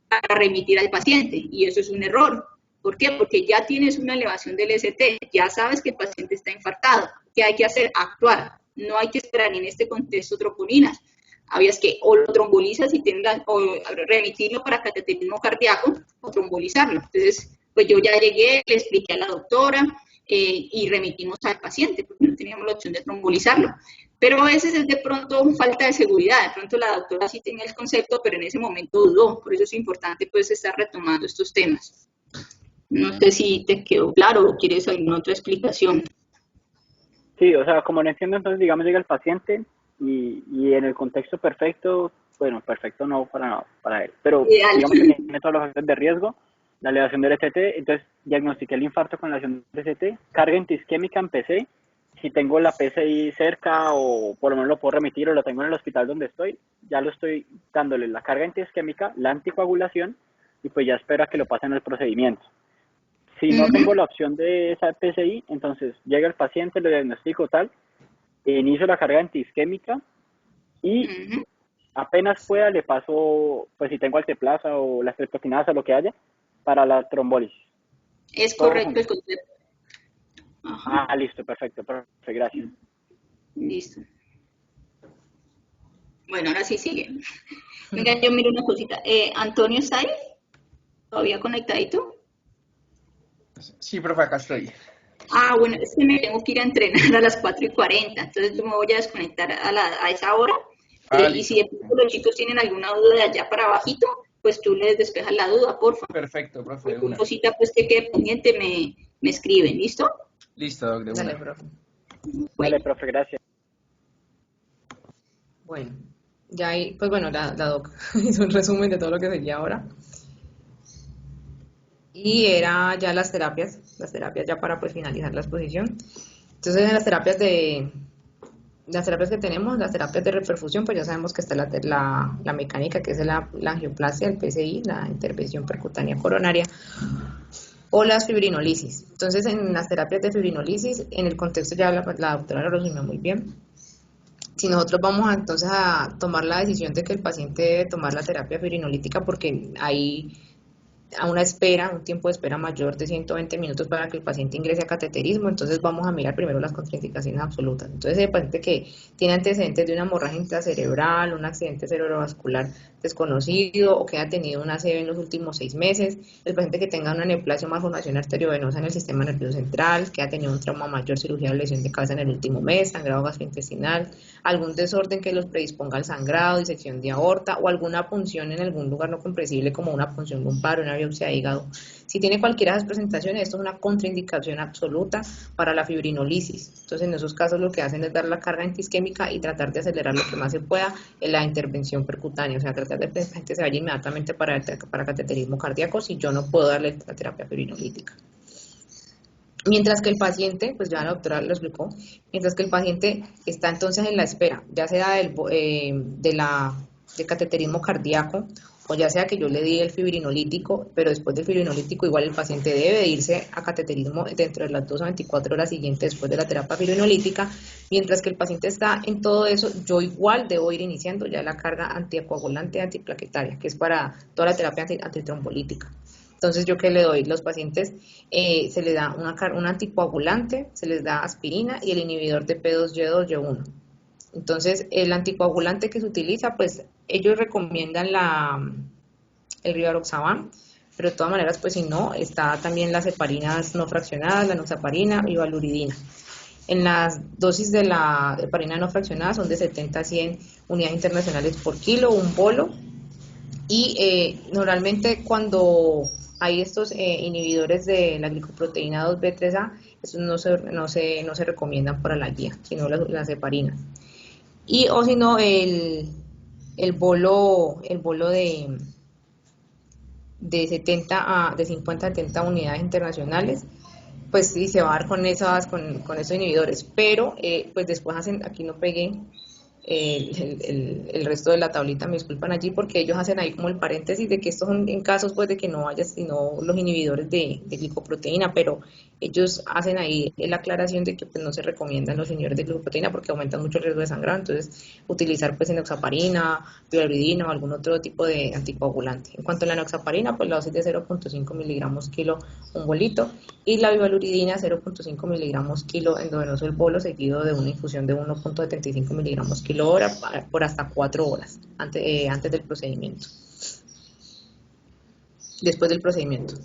para remitir al paciente, y eso es un error. ¿Por qué? Porque ya tienes una elevación del ST, ya sabes que el paciente está infartado. ¿Qué hay que hacer? Actuar. No hay que esperar en este contexto troponinas. Habías que o lo trombolizas o remitirlo para cateterismo cardíaco o trombolizarlo. Entonces, pues yo ya llegué, le expliqué a la doctora y remitimos al paciente, porque no teníamos la opción de trombolizarlo. Pero a veces es de pronto falta de seguridad, de pronto la doctora sí tenía el concepto, pero en ese momento dudó. Por eso es importante pues estar retomando estos temas. No sé si te quedó claro o quieres alguna otra explicación.
Sí, o sea, como lo entiendo, entonces, digamos, llega el paciente y en el contexto perfecto, bueno, perfecto no para él, pero
Ideal.
digamos que tiene todos los factores de riesgo, la elevación del ST, entonces diagnostiqué el infarto con la elevación del ST, carga antiisquémica empecé, si tengo la PCI cerca o por lo menos lo puedo remitir o lo tengo en el hospital donde estoy, ya lo estoy dándole la carga antiisquémica, la anticoagulación y pues ya espero a que lo pasen el procedimiento. Si no tengo la opción de esa PCI, entonces llega el paciente, lo diagnostico tal, inicio la carga antiisquémica y apenas pueda le paso, pues si tengo alteplasa o la streptokinasa o lo que haya, para la trombólisis.
Es correcto el concepto.
Ajá. Listo, perfecto, gracias.
Listo. Bueno, ahora sí sigue. Venga, yo miro una cosita. ¿Antonio está ahí? ¿Todavía conectadito?
Sí, profe, acá estoy.
Ah, bueno, es que me tengo que ir a entrenar a las 4:40, entonces yo me voy a desconectar a esa hora. Y
Listo.
si de pronto los chicos tienen alguna duda de allá para abajito, pues tú les despejas la duda, porfa.
Perfecto, profe, de
Cualquier
una.
cosita pues que quede pendiente me escriben, ¿listo?
Listo, doc, de
Dale,
una.
profe.
Dale,
Bueno,
profe, gracias.
Bueno, ya ahí, pues bueno, la doc hizo un resumen de todo lo que seguía ahora. Y era ya las terapias ya para pues finalizar la exposición. Entonces en las terapias que tenemos, las terapias de reperfusión, pues ya sabemos que está la mecánica, que es la angioplastia, el PCI, la intervención percutánea coronaria, o las fibrinolisis. Entonces en las terapias de fibrinolisis, en el contexto ya la doctora lo resumió muy bien. Si nosotros vamos entonces a tomar la decisión de que el paciente debe tomar la terapia fibrinolítica porque hay a una espera, un tiempo de espera mayor de 120 minutos para que el paciente ingrese a cateterismo, entonces vamos a mirar primero las contraindicaciones absolutas. Entonces el paciente que tiene antecedentes de una hemorragia intracerebral, un accidente cerebrovascular desconocido o que ha tenido una ACV en los últimos 6 meses, el paciente que tenga una neoplasia o malformación arteriovenosa en el sistema nervioso central, que ha tenido un trauma mayor, cirugía o lesión de cabeza en el último mes, sangrado gastrointestinal, algún desorden que los predisponga al sangrado, disección de aorta o alguna punción en algún lugar no compresible como una punción lumbar, una biopsia de hígado. Si tiene cualquiera de esas presentaciones, esto es una contraindicación absoluta para la fibrinolisis. Entonces, en esos casos lo que hacen es dar la carga antiisquémica y tratar de acelerar lo que más se pueda en la intervención percutánea, o sea, tratar de que el paciente se vaya inmediatamente para cateterismo cardíaco si yo no puedo darle la terapia fibrinolítica. Mientras que el paciente, pues ya la doctora lo explicó, mientras que el paciente está entonces en la espera, ya sea del cateterismo cardíaco o ya sea que yo le di el fibrinolítico, pero después del fibrinolítico igual el paciente debe irse a cateterismo dentro de las 2 a 24 horas siguientes después de la terapia fibrinolítica, mientras que el paciente está en todo eso, yo igual debo ir iniciando ya la carga anticoagulante antiplaquetaria, que es para toda la terapia antitrombolítica. Entonces, ¿yo qué le doy? Los pacientes se les da un anticoagulante, se les da aspirina y el inhibidor de P2Y2, Y1. Entonces, el anticoagulante que se utiliza, pues ellos recomiendan el rivaroxaban, pero de todas maneras, pues si no, está también las heparinas no fraccionadas, la enoxaparina y valuridina. En las dosis de la heparina no fraccionada son de 70 a 100 unidades internacionales por kilo, un bolo, y normalmente cuando hay estos inhibidores de la glicoproteína 2B3A, estos no se recomiendan para la guía, sino las heparinas. Y o si no, el bolo de 50 a 70 unidades internacionales, pues sí se va a dar con esos inhibidores, pero pues después hacen, aquí no pegué el resto de la tablita, me disculpan allí, porque ellos hacen ahí como el paréntesis de que estos son en casos pues de que no haya sino los inhibidores de glicoproteína, pero ellos hacen ahí la aclaración de que pues no se recomiendan los inhibidores de glicoproteína porque aumentan mucho el riesgo de sangrado, entonces utilizar pues enoxaparina, viloridina o algún otro tipo de anticoagulante. En cuanto a la enoxaparina, pues la dosis de 0.5 miligramos kilo un bolito, y la vivaluridina 0.5 miligramos kilo endovenoso el bolo, seguido de una infusión de 1.75 miligramos kilo hora por hasta 4 horas antes del procedimiento, después del procedimiento.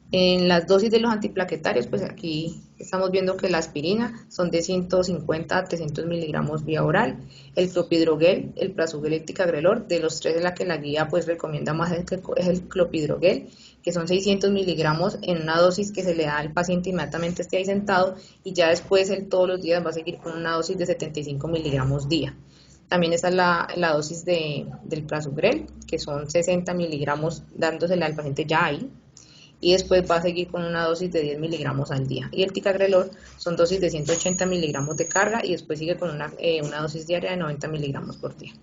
En las dosis de los antiplaquetarios, pues aquí estamos viendo que la aspirina son de 150 a 300 miligramos vía oral, el clopidogrel, el prasugrel y el ticagrelor, de los tres de la que la guía pues recomienda más es el clopidogrel, que son 600 miligramos en una dosis que se le da al paciente inmediatamente esté ahí sentado, y ya después él todos los días va a seguir con una dosis de 75 miligramos día. También está la dosis del prasugrel, que son 60 miligramos dándosela al paciente ya ahí, y después va a seguir con una dosis de 10 miligramos al día. Y el ticagrelor son dosis de 180 miligramos de carga y después sigue con una dosis diaria de 90 miligramos por día.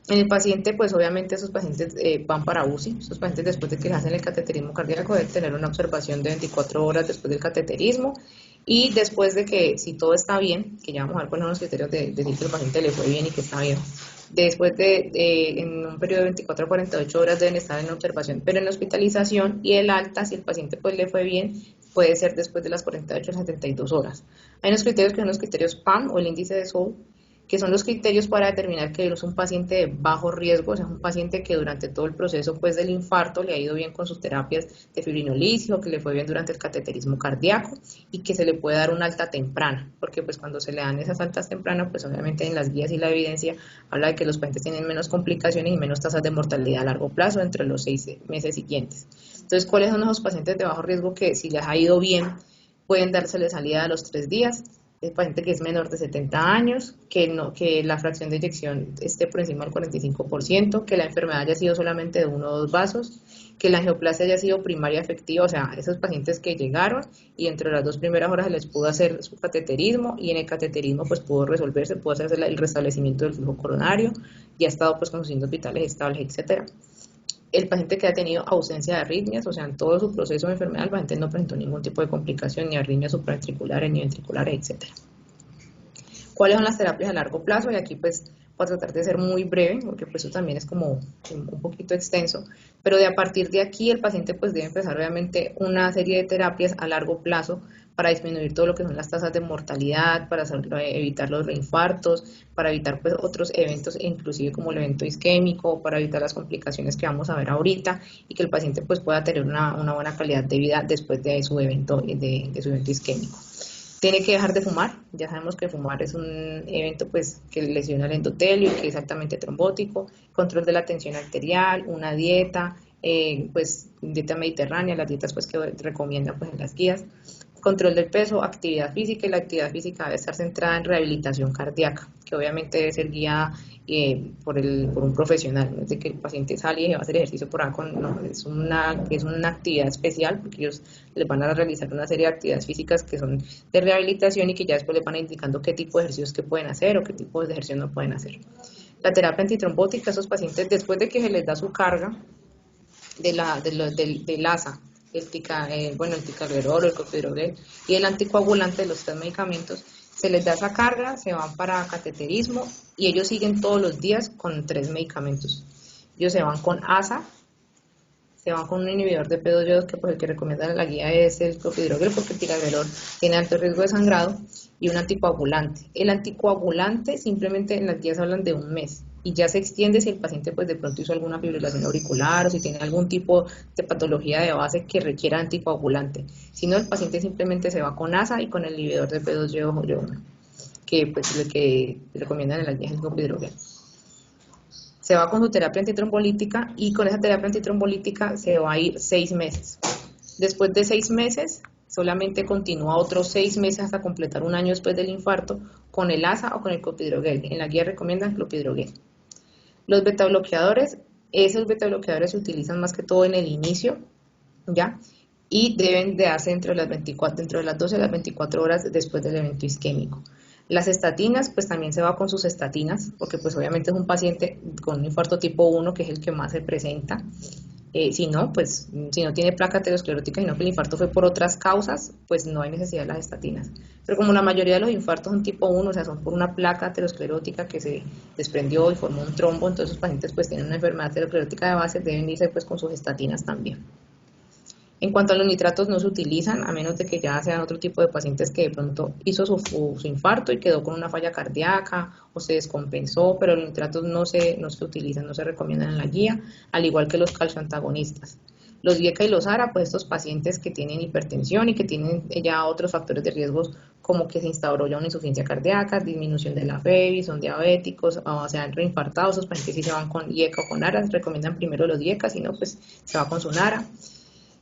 En el paciente, pues obviamente esos pacientes van para UCI. Esos pacientes después de que hacen el cateterismo cardíaco deben tener una observación de 24 horas después del cateterismo, y después de que, si todo está bien, que ya vamos a ver cuáles son los criterios de decir que el paciente le fue bien y que está bien, después en un periodo de 24 a 48 horas deben estar en observación, pero en hospitalización, y el alta, si el paciente pues le fue bien, puede ser después de las 48 a 72 horas. Hay unos criterios que son los criterios PAM o el índice de Soule, que son los criterios para determinar que es un paciente de bajo riesgo, o sea, un paciente que durante todo el proceso pues, del infarto le ha ido bien con sus terapias de fibrinolisis o que le fue bien durante el cateterismo cardíaco y que se le puede dar una alta temprana, porque pues cuando se le dan esas altas tempranas, pues obviamente en las guías y la evidencia habla de que los pacientes tienen menos complicaciones y menos tasas de mortalidad a largo plazo entre los 6 meses siguientes. Entonces, ¿cuáles son esos pacientes de bajo riesgo que si les ha ido bien pueden dársele salida a los 3 días? El paciente que es menor de 70 años, que la fracción de eyección esté por encima del 45%, que la enfermedad haya sido solamente de 1 o 2 vasos, que la angioplasia haya sido primaria efectiva, o sea, esos pacientes que llegaron y entre las 2 primeras horas se les pudo hacer su cateterismo y en el cateterismo pues pudo resolverse, pudo hacerse el restablecimiento del flujo coronario y ha estado pues con sus signos vitales estables, etcétera. El paciente que ha tenido ausencia de arritmias, o sea, en todo su proceso de enfermedad, el paciente no presentó ningún tipo de complicación, ni arritmias supraventriculares, ni ventriculares, etc. ¿Cuáles son las terapias a largo plazo? Y aquí, pues, voy a tratar de ser muy breve, porque pues eso también es como un poquito extenso, pero a partir de aquí el paciente pues debe empezar obviamente una serie de terapias a largo plazo para disminuir todo lo que son las tasas de mortalidad, para evitar los reinfartos, para evitar pues otros eventos, inclusive como el evento isquémico, para evitar las complicaciones que vamos a ver ahorita y que el paciente pues pueda tener una buena calidad de vida después de su evento, de su evento isquémico. Tiene que dejar de fumar, ya sabemos que fumar es un evento pues que lesiona el endotelio y que es altamente trombótico, control de la tensión arterial, una dieta, pues dieta mediterránea, las dietas pues que recomiendan pues en las guías, control del peso, actividad física, y la actividad física debe estar centrada en rehabilitación cardíaca, que obviamente debe ser guiada por un profesional, no es de que el paciente sale y va a hacer ejercicio por acá, no, es una actividad especial, porque ellos les van a realizar una serie de actividades físicas que son de rehabilitación y que ya después les van indicando qué tipo de ejercicios que pueden hacer o qué tipo de ejercicios no pueden hacer. La terapia antitrombótica, esos pacientes después de que se les da su carga del ASA, el ticagrelor, el clopidogrel y el anticoagulante de los 3 medicamentos, se les da esa carga, se van para cateterismo y ellos siguen todos los días con 3 medicamentos. Ellos se van con ASA, se van con un inhibidor de P2Y2 que pues el que recomienda la guía es el clopidogrel porque el ticagrelor tiene alto riesgo de sangrado, y un anticoagulante. El anticoagulante simplemente en las guías hablan de 1 mes y ya se extiende si el paciente pues de pronto hizo alguna fibrilación auricular o si tiene algún tipo de patología de base que requiera anticoagulante. Si no, el paciente simplemente se va con ASA y con el inhibidor de P2Y1, que pues lo que recomiendan en las guías es el clopidogrel. Se va con su terapia antitrombolítica y con esa terapia antitrombolítica se va a ir 6 meses. Después de 6 meses, solamente continúa otros 6 meses hasta completar 1 año después del infarto con el ASA o con el clopidogrel. En la guía recomiendan clopidogrel. Los betabloqueadores, esos betabloqueadores se utilizan más que todo en el inicio, ¿ya? Y deben de darse dentro de las 12 a las 24 horas después del evento isquémico. Las estatinas, pues también se va con sus estatinas, porque pues obviamente es un paciente con un infarto tipo 1 que es el que más se presenta. Si no tiene placa aterosclerótica, sino que el infarto fue por otras causas, pues no hay necesidad de las estatinas. Pero como la mayoría de los infartos son tipo 1, o sea, son por una placa aterosclerótica que se desprendió y formó un trombo, entonces los pacientes pues tienen una enfermedad aterosclerótica de base, deben irse pues con sus estatinas también. En cuanto a los nitratos, no se utilizan, a menos de que ya sean otro tipo de pacientes que de pronto hizo su infarto y quedó con una falla cardíaca o se descompensó, pero los nitratos no se utilizan, no se recomiendan en la guía, al igual que los calcioantagonistas. Los DIECA y los ARA, pues estos pacientes que tienen hipertensión y que tienen ya otros factores de riesgo, como que se instauró ya una insuficiencia cardíaca, disminución de la FEBI, son diabéticos o se han reinfartado, esos pacientes si se van con DIECA o con ARA, recomiendan primero los DIECA, si no, pues se va con su NARA,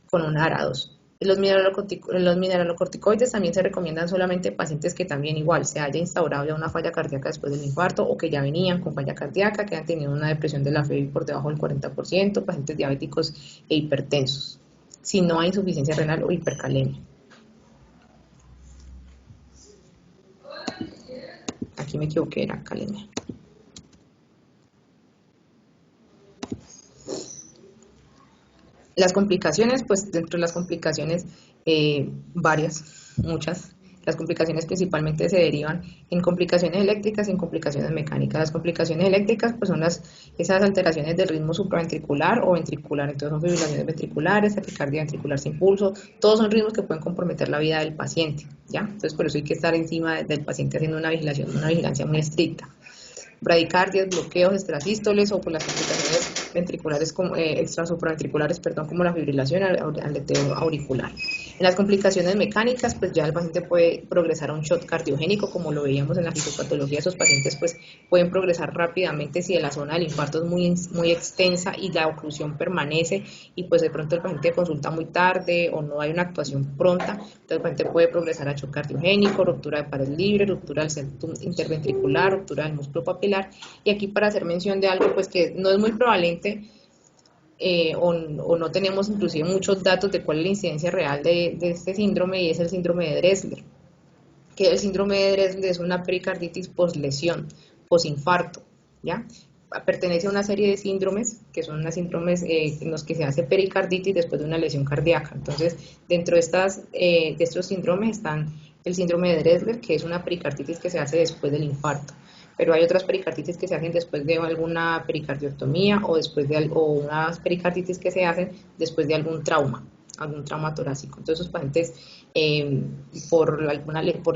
con un ARA2. Los mineralocorticoides también se recomiendan solamente pacientes que también igual se haya instaurado ya una falla cardíaca después del infarto o que ya venían con falla cardíaca, que han tenido una depresión de la FEBI por debajo del 40%, pacientes diabéticos e hipertensos, si no hay insuficiencia renal o hipercalemia. Aquí me equivoqué, era calemia. Las complicaciones, pues dentro de las complicaciones varias, muchas. Las complicaciones principalmente se derivan en complicaciones eléctricas y en complicaciones mecánicas. Las complicaciones eléctricas pues son esas alteraciones del ritmo supraventricular o ventricular, entonces son fibrilaciones ventriculares, taquicardia ventricular sin pulso, todos son ritmos que pueden comprometer la vida del paciente, ¿ya? Entonces por eso hay que estar encima del paciente haciendo una vigilancia muy estricta. bradicardias, bloqueos, extrasístoles o por las complicaciones ventriculares extrasupraventriculares, como la fibrilación al aleteo auricular. En las complicaciones mecánicas, pues ya el paciente puede progresar a un shock cardiogénico, como lo veíamos en la fisiopatología. Esos pacientes pues pueden progresar rápidamente si la zona del infarto es muy extensa y la oclusión permanece y pues de pronto el paciente consulta muy tarde o no hay una actuación pronta, entonces el paciente puede progresar a shock cardiogénico, ruptura de pared libre, ruptura del septum interventricular, ruptura del músculo papilar. Y aquí para hacer mención de algo pues que no es muy prevalente, o no tenemos inclusive muchos datos de cuál es la incidencia real de este síndrome, y es el síndrome de Dressler, que el síndrome de Dressler es una pericarditis poslesión, posinfarto, ¿ya? Pertenece a una serie de síndromes, que son unos síndromes en los que se hace pericarditis después de una lesión cardíaca. Entonces, dentro de estos síndromes están el síndrome de Dressler, que es una pericarditis que se hace después del infarto. Pero hay otras pericarditis que se hacen después de alguna pericardiotomía o unas pericarditis que se hacen después de algún trauma torácico. Entonces, los pacientes por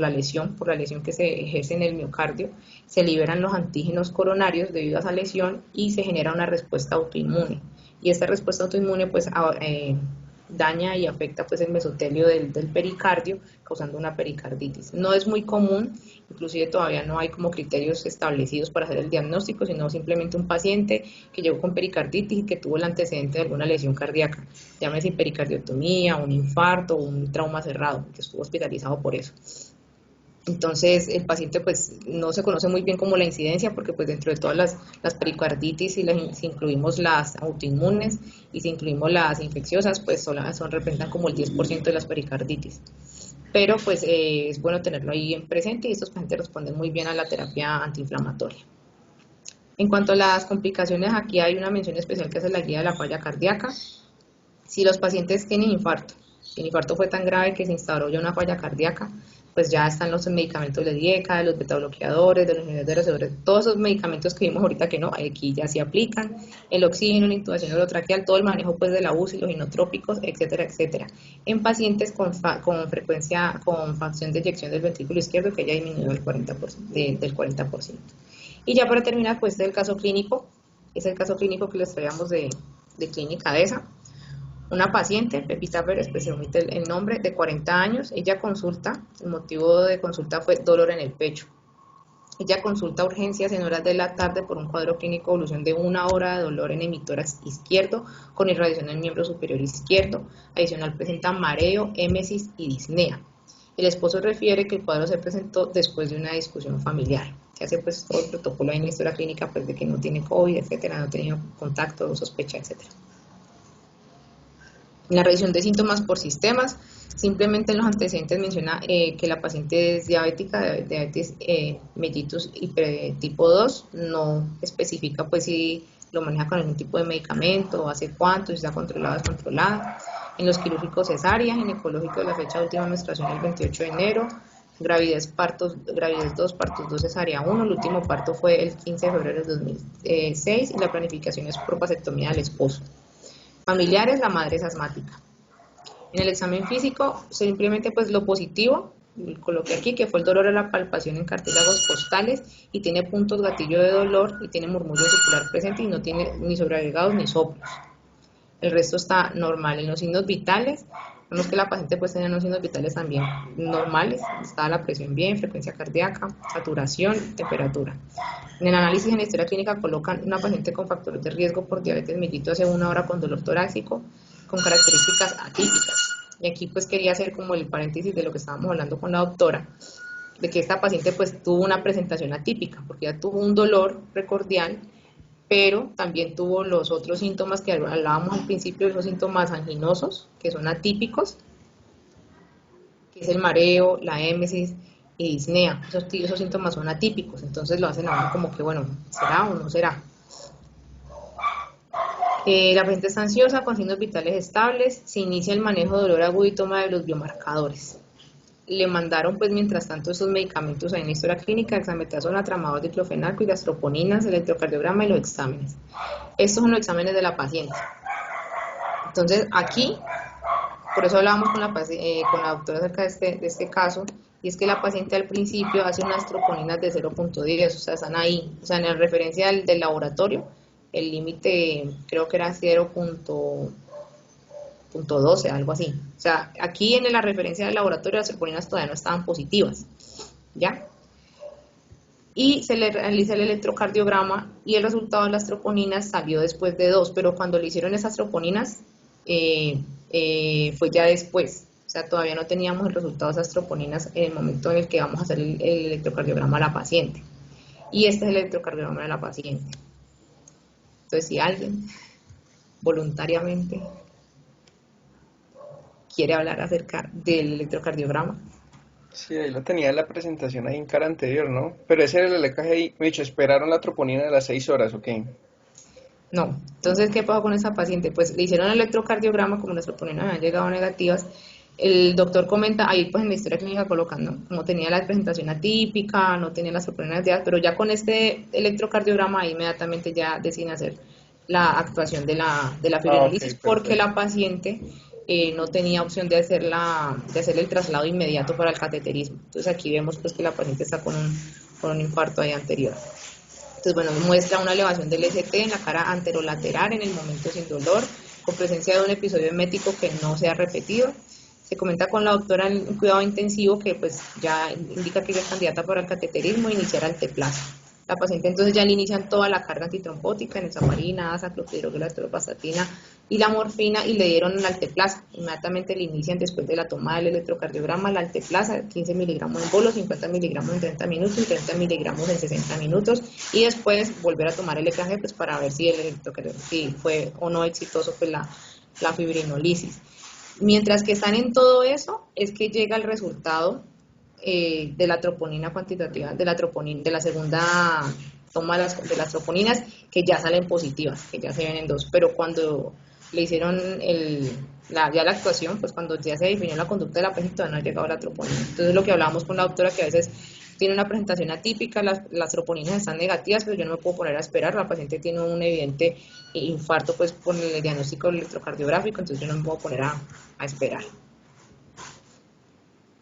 la lesión que se ejerce en el miocardio, se liberan los antígenos coronarios debido a esa lesión y se genera una respuesta autoinmune. Y esta respuesta autoinmune pues daña y afecta pues el mesotelio del pericardio, causando una pericarditis. No es muy común, inclusive todavía no hay como criterios establecidos para hacer el diagnóstico, sino simplemente un paciente que llegó con pericarditis y que tuvo el antecedente de alguna lesión cardíaca, llámese pericardiotomía, un infarto, un trauma cerrado, que estuvo hospitalizado por eso. Entonces el paciente pues no se conoce muy bien como la incidencia, porque pues dentro de todas las pericarditis, si incluimos las autoinmunes y si incluimos las infecciosas, pues representan como el 10% de las pericarditis. Pero pues es bueno tenerlo ahí en presente, y estos pacientes responden muy bien a la terapia antiinflamatoria. En cuanto a las complicaciones, aquí hay una mención especial que hace la guía de la falla cardíaca. Si los pacientes tienen infarto, el infarto fue tan grave que se instauró ya una falla cardíaca, pues ya están los medicamentos de DIECA, de los betabloqueadores, de los inhibidores de receptores, todos esos medicamentos que vimos ahorita que no, aquí ya se aplican, el oxígeno, la intubación orotraqueal, todo el manejo pues de la UCI, los inotrópicos, etcétera, etcétera. En pacientes con fracción de eyección del ventrículo izquierdo que ya disminuyó del 40%. Y ya para terminar, pues este es el caso clínico, es el caso clínico que les traíamos de Clínica DESA. Una paciente, Pepita Pérez, pues se omite el nombre, de 40 años, ella consulta, el motivo de consulta fue dolor en el pecho. Ella consulta a urgencias en horas de la tarde por un cuadro clínico de evolución de 1 hora de dolor en hemitórax izquierdo con irradiación en el miembro superior izquierdo. Adicional presenta mareo, émesis y disnea. El esposo refiere que el cuadro se presentó después de una discusión familiar. Se hace pues todo el protocolo en la historia clínica pues de que no tiene COVID, etcétera, no ha tenido contacto, sospecha, etcétera. En la revisión de síntomas por sistemas, simplemente en los antecedentes menciona que la paciente es diabética, diabetes mellitus tipo 2, no especifica pues si lo maneja con algún tipo de medicamento, hace cuánto, si está controlada o descontrolada. En los quirúrgicos cesárea, ginecológico de la fecha de última menstruación el 28 de enero, gravidez 2, partos 2, cesárea 1, el último parto fue el 15 de febrero de 2006 y la planificación es por vasectomía del esposo. Familiares, la madre es asmática. En el examen físico, simplemente pues lo positivo, coloqué aquí que fue el dolor a la palpación en cartílagos costales y tiene puntos gatillo de dolor y tiene murmullo circular presente y no tiene ni sobreagregados ni soplos. El resto está normal. En los signos vitales, vemos que la paciente pues tenía unos signos vitales también normales, estaba la presión bien, frecuencia cardíaca, saturación, temperatura. En el análisis en la historia clínica colocan una paciente con factores de riesgo por diabetes mellitus hace 1 hora con dolor torácico, con características atípicas. Y aquí pues quería hacer como el paréntesis de lo que estábamos hablando con la doctora, de que esta paciente pues tuvo una presentación atípica, porque ya tuvo un dolor precordial, pero también tuvo los otros síntomas que hablábamos al principio, esos síntomas anginosos, que son atípicos, que es el mareo, la émesis y disnea. Esos síntomas son atípicos, entonces lo hacen a uno como que, bueno, ¿será o no será? La paciente está ansiosa, con signos vitales estables, se inicia el manejo de dolor agudo y toma de los biomarcadores. Le mandaron, pues, mientras tanto, esos medicamentos en la historia clínica, dexametasona, tramadol, diclofenaco y gastroponinas, el electrocardiograma y los exámenes. Estos son los exámenes de la paciente. Entonces, aquí, por eso hablábamos con la doctora acerca de este caso, y es que la paciente al principio hace unas troponinas de 0.10, o sea, están ahí, o sea, en la referencia del laboratorio, el límite creo que era 0.12, algo así. O sea, aquí en la referencia del laboratorio las troponinas todavía no estaban positivas, ¿ya? Y se le realiza el electrocardiograma y el resultado de las troponinas salió después de 2, pero cuando le hicieron esas troponinas fue ya después, o sea, todavía no teníamos el resultado de esas troponinas en el momento en el que vamos a hacer el electrocardiograma a la paciente. Y este es el electrocardiograma de la paciente. Entonces, si alguien voluntariamente quiere hablar acerca del electrocardiograma.
Sí, ahí lo tenía en la presentación ahí en cara anterior, ¿no? Pero ese era el LKG, me he dicho, esperaron la troponina de las 6 horas, ¿ok?
No. Entonces, ¿qué pasó con esa paciente? Pues le hicieron el electrocardiograma, como las troponinas habían llegado negativas. El doctor comenta, ahí pues en la historia clínica colocando, como tenía la presentación atípica, no tenía las troponinas negativas, pero ya con este electrocardiograma inmediatamente ya deciden hacer la actuación de la
Ah, ok,
fibrinolisis porque
perfecto.
la paciente no tenía opción de hacer el traslado inmediato para el cateterismo. Entonces aquí vemos pues que la paciente está con un infarto ahí anterior. Entonces, bueno, muestra una elevación del ST en la cara anterolateral en el momento sin dolor, con presencia de un episodio emético que no se ha repetido. Se comenta con la doctora en cuidado intensivo que pues ya indica que ella es candidata para el cateterismo e iniciar alteplasa. La paciente entonces ya le inician toda la carga antitrombótica, enoxaparina, asa, clopidogrel, atorvastatina y la morfina y le dieron la alteplasa. Inmediatamente le inician después de la toma del electrocardiograma la alteplasa, 15 miligramos en bolo, 50 miligramos en 30 minutos y 30 miligramos en 60 minutos y después volver a tomar el EKG pues para ver si si fue o no exitoso pues la fibrinolisis. Mientras que están en todo eso, es que llega el resultado de la troponina cuantitativa, de la segunda toma de las troponinas, que ya salen positivas, que ya se ven en 2, pero cuando le hicieron ya la actuación, pues cuando ya se definió la conducta de la paciente, todavía no ha llegado la troponina. Entonces lo que hablábamos con la doctora, que a veces tiene una presentación atípica, las troponinas están negativas, pero yo no me puedo poner a esperar, la paciente tiene un evidente infarto pues por el diagnóstico electrocardiográfico, entonces yo no me puedo poner a esperar.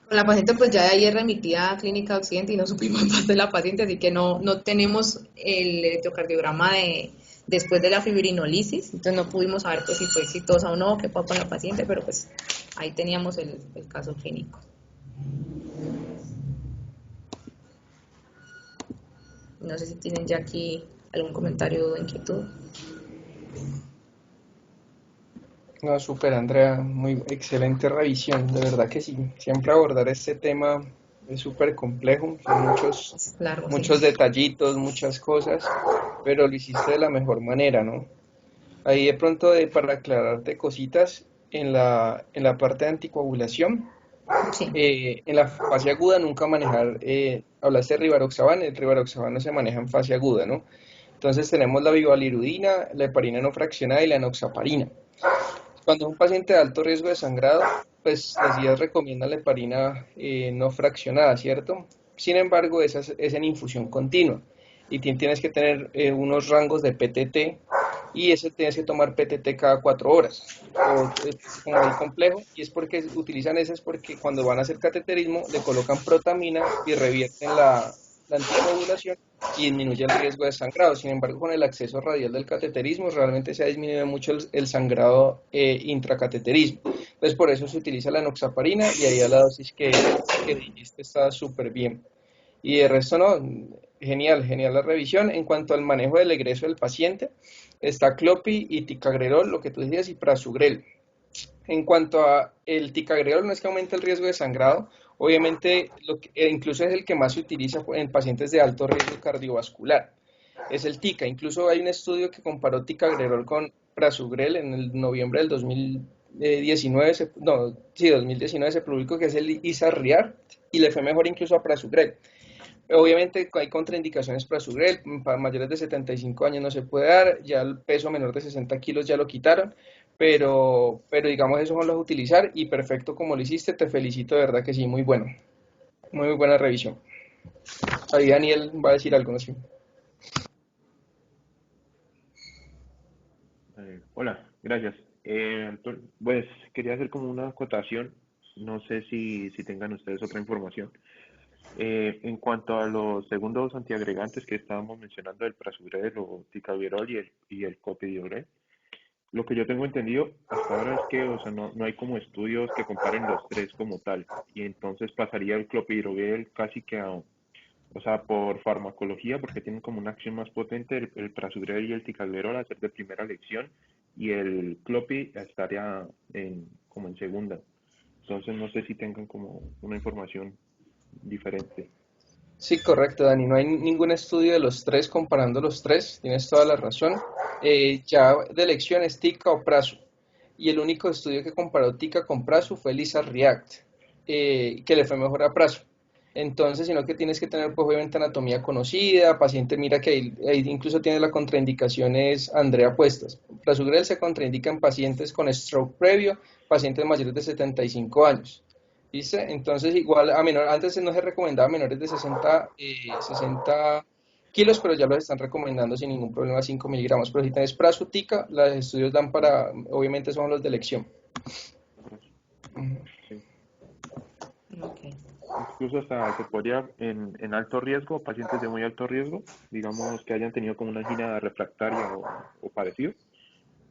Con la paciente pues ya de ahí es remitida a Clínica de Occidente y no supimos más de la paciente, así que no tenemos el electrocardiograma después de la fibrinolisis, entonces no pudimos saber pues si fue exitosa o no, qué pasó con la paciente, pero pues ahí teníamos el caso clínico. No sé si tienen ya aquí algún comentario o inquietud.
No, súper, Andrea, muy excelente revisión, de verdad que sí. Siempre abordar este tema es súper complejo, son
Es largo, sí.
muchos detallitos, muchas cosas, pero lo hiciste de la mejor manera, ¿no? Ahí de pronto, para aclararte cositas, en la parte de anticoagulación,
Sí.
en la fase aguda nunca manejar, hablaste de rivaroxaban, el rivaroxaban no se maneja en fase aguda, ¿no? Entonces tenemos la bivalirudina, la heparina no fraccionada y la enoxaparina. Cuando es un paciente de alto riesgo de sangrado, pues las guías recomiendan la heparina no fraccionada, ¿cierto? Sin embargo, esa es en infusión continua y tienes que tener unos rangos de PTT y ese tienes que tomar PTT cada 4 horas, como muy complejo, y es porque utilizan esas porque cuando van a hacer cateterismo le colocan protamina y revierten la anticoagulación y disminuye el riesgo de sangrado. Sin embargo, con el acceso radial del cateterismo realmente se ha disminuido mucho el sangrado intracateterismo. Entonces por eso se utiliza la enoxaparina y ahí a la dosis que dijiste está súper bien. Y de resto no, genial, genial la revisión. En cuanto al manejo del egreso del paciente, está clopi y ticagrelol, lo que tú decías, y prasugrel. En cuanto a el ticagrelol, no es que aumente el riesgo de sangrado, obviamente incluso es el que más se utiliza en pacientes de alto riesgo cardiovascular, es el tica. Incluso hay un estudio que comparó ticagrelol con prasugrel en el noviembre del 2019, 2019 se publicó, que es el ISARRIAR, y le fue mejor incluso a prasugrel. Obviamente hay contraindicaciones para Prasugrel, para mayores de 75 años no se puede dar, ya el peso menor de 60 kilos ya lo quitaron, pero digamos esos son los a utilizar y perfecto como lo hiciste, te felicito, de verdad que sí, muy bueno, muy buena revisión. Ahí Daniel va a decir algo, ¿no? Sí.
Hola, gracias. Pues quería hacer como una acotación no sé si tengan ustedes otra información. En cuanto a los segundos antiagregantes que estábamos mencionando, el prasugrel o ticagrelor y el clopidogrel, lo que yo tengo entendido hasta ahora es que, o sea, no hay como estudios que comparen los tres como tal, y entonces pasaría el clopidogrel casi que a, o sea, por farmacología, porque tienen como una acción más potente, el prasugrel y el ticagrelor a ser de primera elección, y el clopi estaría como en segunda. Entonces no sé si tengan como una información diferente.
Sí, correcto, Dani. No hay ningún estudio de los tres comparando los tres. Tienes toda la razón. Ya de elección es TICA o Prasu. Y el único estudio que comparó TICA con Prasu fue Lisa React, que le fue mejor a Prasu. Entonces, sino que tienes que tener, pues, obviamente, anatomía conocida, paciente, mira que ahí incluso tiene las contraindicaciones, Andrea, puestas. Prasugrel se contraindica en pacientes con stroke previo, pacientes mayores de 75 años. ¿Viste? Entonces, igual a menor, antes no se recomendaba a menores de 60 kilos, pero ya los están recomendando sin ningún problema 5 miligramos. Pero si tienes prasutica, los estudios dan para, obviamente son los de elección.
Sí.
Ok.
Incluso hasta se podría en alto riesgo, pacientes de muy alto riesgo, digamos que hayan tenido como una angina refractaria o parecido,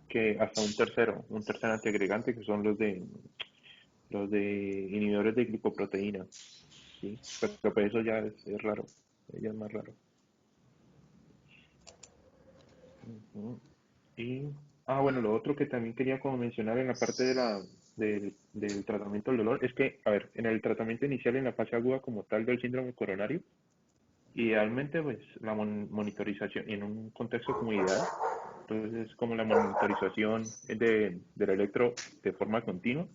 que hasta un tercer antiagregante, que son los de inhibidores de glicoproteína, ¿sí? Pero pues eso ya es raro, ya es más raro. Ujú. Y, bueno, lo otro que también quería como mencionar en la parte del tratamiento del dolor es que, a ver, en el tratamiento inicial en la fase aguda como tal del síndrome coronario, idealmente pues la monitorización en un contexto como ideal, entonces como la monitorización del electro de forma continua,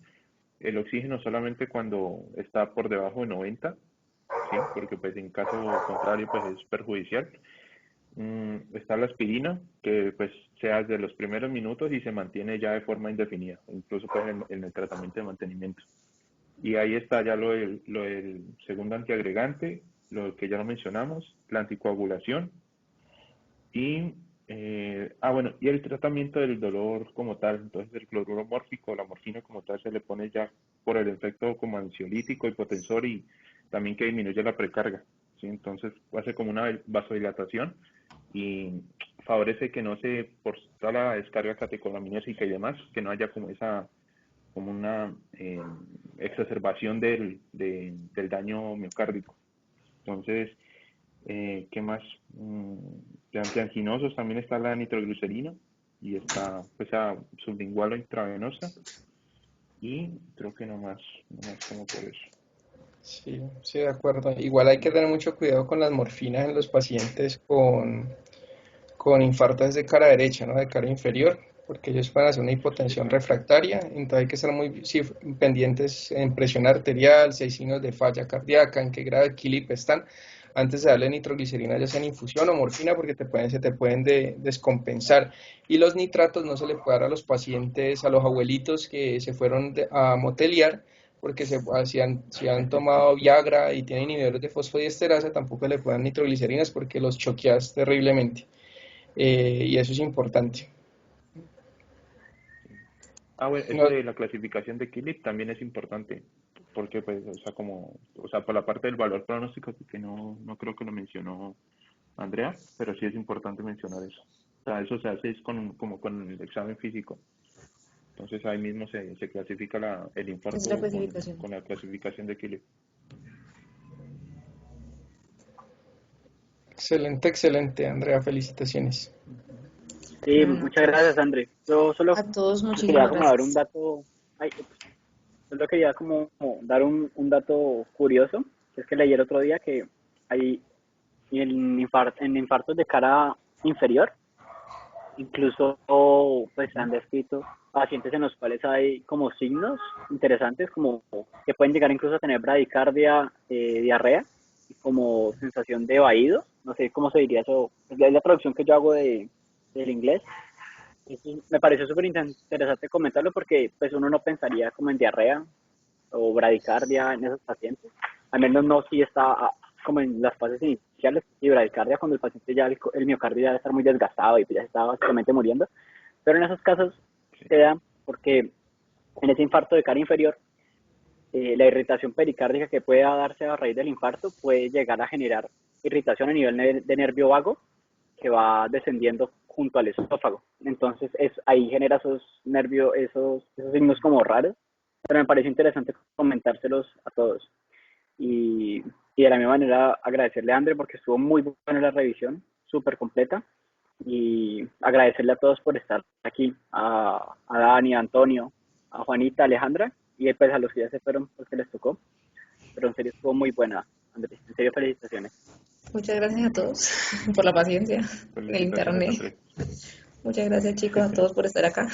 el oxígeno solamente cuando está por debajo de 90, ¿sí? Porque pues en caso contrario pues es perjudicial. Está la aspirina, que pues se hace de los primeros minutos y se mantiene ya de forma indefinida, incluso pues en el tratamiento de mantenimiento. Y ahí está ya lo del segundo antiagregante, lo que ya lo mencionamos, la anticoagulación y, bueno, y el tratamiento del dolor como tal. Entonces el cloruro mórfico, la morfina como tal, se le pone ya por el efecto como ansiolítico, hipotensor y también que disminuye la precarga, ¿sí? Entonces hace como una vasodilatación y favorece que no se, por toda la descarga catecolamínica y demás, que no haya como una exacerbación del daño miocárdico. Entonces, ¿qué más? De antianginosos también está la nitroglicerina y está pues sublingual o intravenosa, y creo que no más como por eso.
Sí, sí, de acuerdo. Igual hay que tener mucho cuidado con las morfinas en los pacientes con infartos de cara derecha, ¿no? De cara inferior, porque ellos pueden hacer una hipotensión refractaria, entonces hay que estar muy pendientes en presión arterial, si hay signos de falla cardíaca, en qué grado de KILIP están, antes de darle nitroglicerina, ya sea en infusión o morfina, porque se te pueden descompensar. Y los nitratos no se le puede dar a los pacientes, a los abuelitos que se fueron a moteliar, porque si han tomado Viagra y tienen inhibidores de fosfodiesterasa, tampoco le pueden nitroglicerinas porque los choqueas terriblemente. Y eso es importante.
Bueno, eso
No,
de la clasificación de Kilip también es importante, porque pues, o sea, por la parte del valor pronóstico, que no creo que lo mencionó Andrea, pero sí es importante mencionar eso. O sea, eso se hace como con el examen físico. Entonces ahí mismo se clasifica el
Esa es la
infarto
clasificación.
con la clasificación de Kilip.
excelente, excelente, Andrea, felicitaciones.
Sí,
No, no,
muchas gracias, André. Yo solo
a todos
quería
muchísimas
como dar un
gracias.
dato, ay, solo quería como dar un dato curioso, que es que leí el otro día que hay en infartos de cara inferior, incluso pues se han descrito pacientes en los cuales hay como signos interesantes, como que pueden llegar incluso a tener bradicardia, diarrea, y como sensación de vaído, no sé cómo se diría eso, es la traducción que yo hago del inglés. Eso me pareció súper interesante comentarlo porque pues uno no pensaría como en diarrea o bradicardia en esos pacientes, al menos no si está como en las fases iniciales, y bradicardia cuando el paciente ya el miocardio ya debe estar muy desgastado y ya se está básicamente muriendo, pero en esos casos se da porque en ese infarto de cara inferior la irritación pericárdica que puede darse a raíz del infarto puede llegar a generar irritación a nivel de nervio vago que va descendiendo junto al esófago. Entonces ahí genera esos nervios, esos signos como raros, pero me pareció interesante comentárselos a todos. Y de la misma manera agradecerle a André porque estuvo muy buena la revisión, súper completa, y agradecerle a todos por estar aquí, a Dani, a Antonio, a Juanita, a Alejandra, y pues a los que ya se fueron porque les tocó, pero en serio estuvo muy buena, Andrés, en serio felicitaciones.
Muchas gracias a todos por la paciencia en el
Felicitaciones,
internet.
Andrés.
Muchas gracias chicos a todos por estar acá.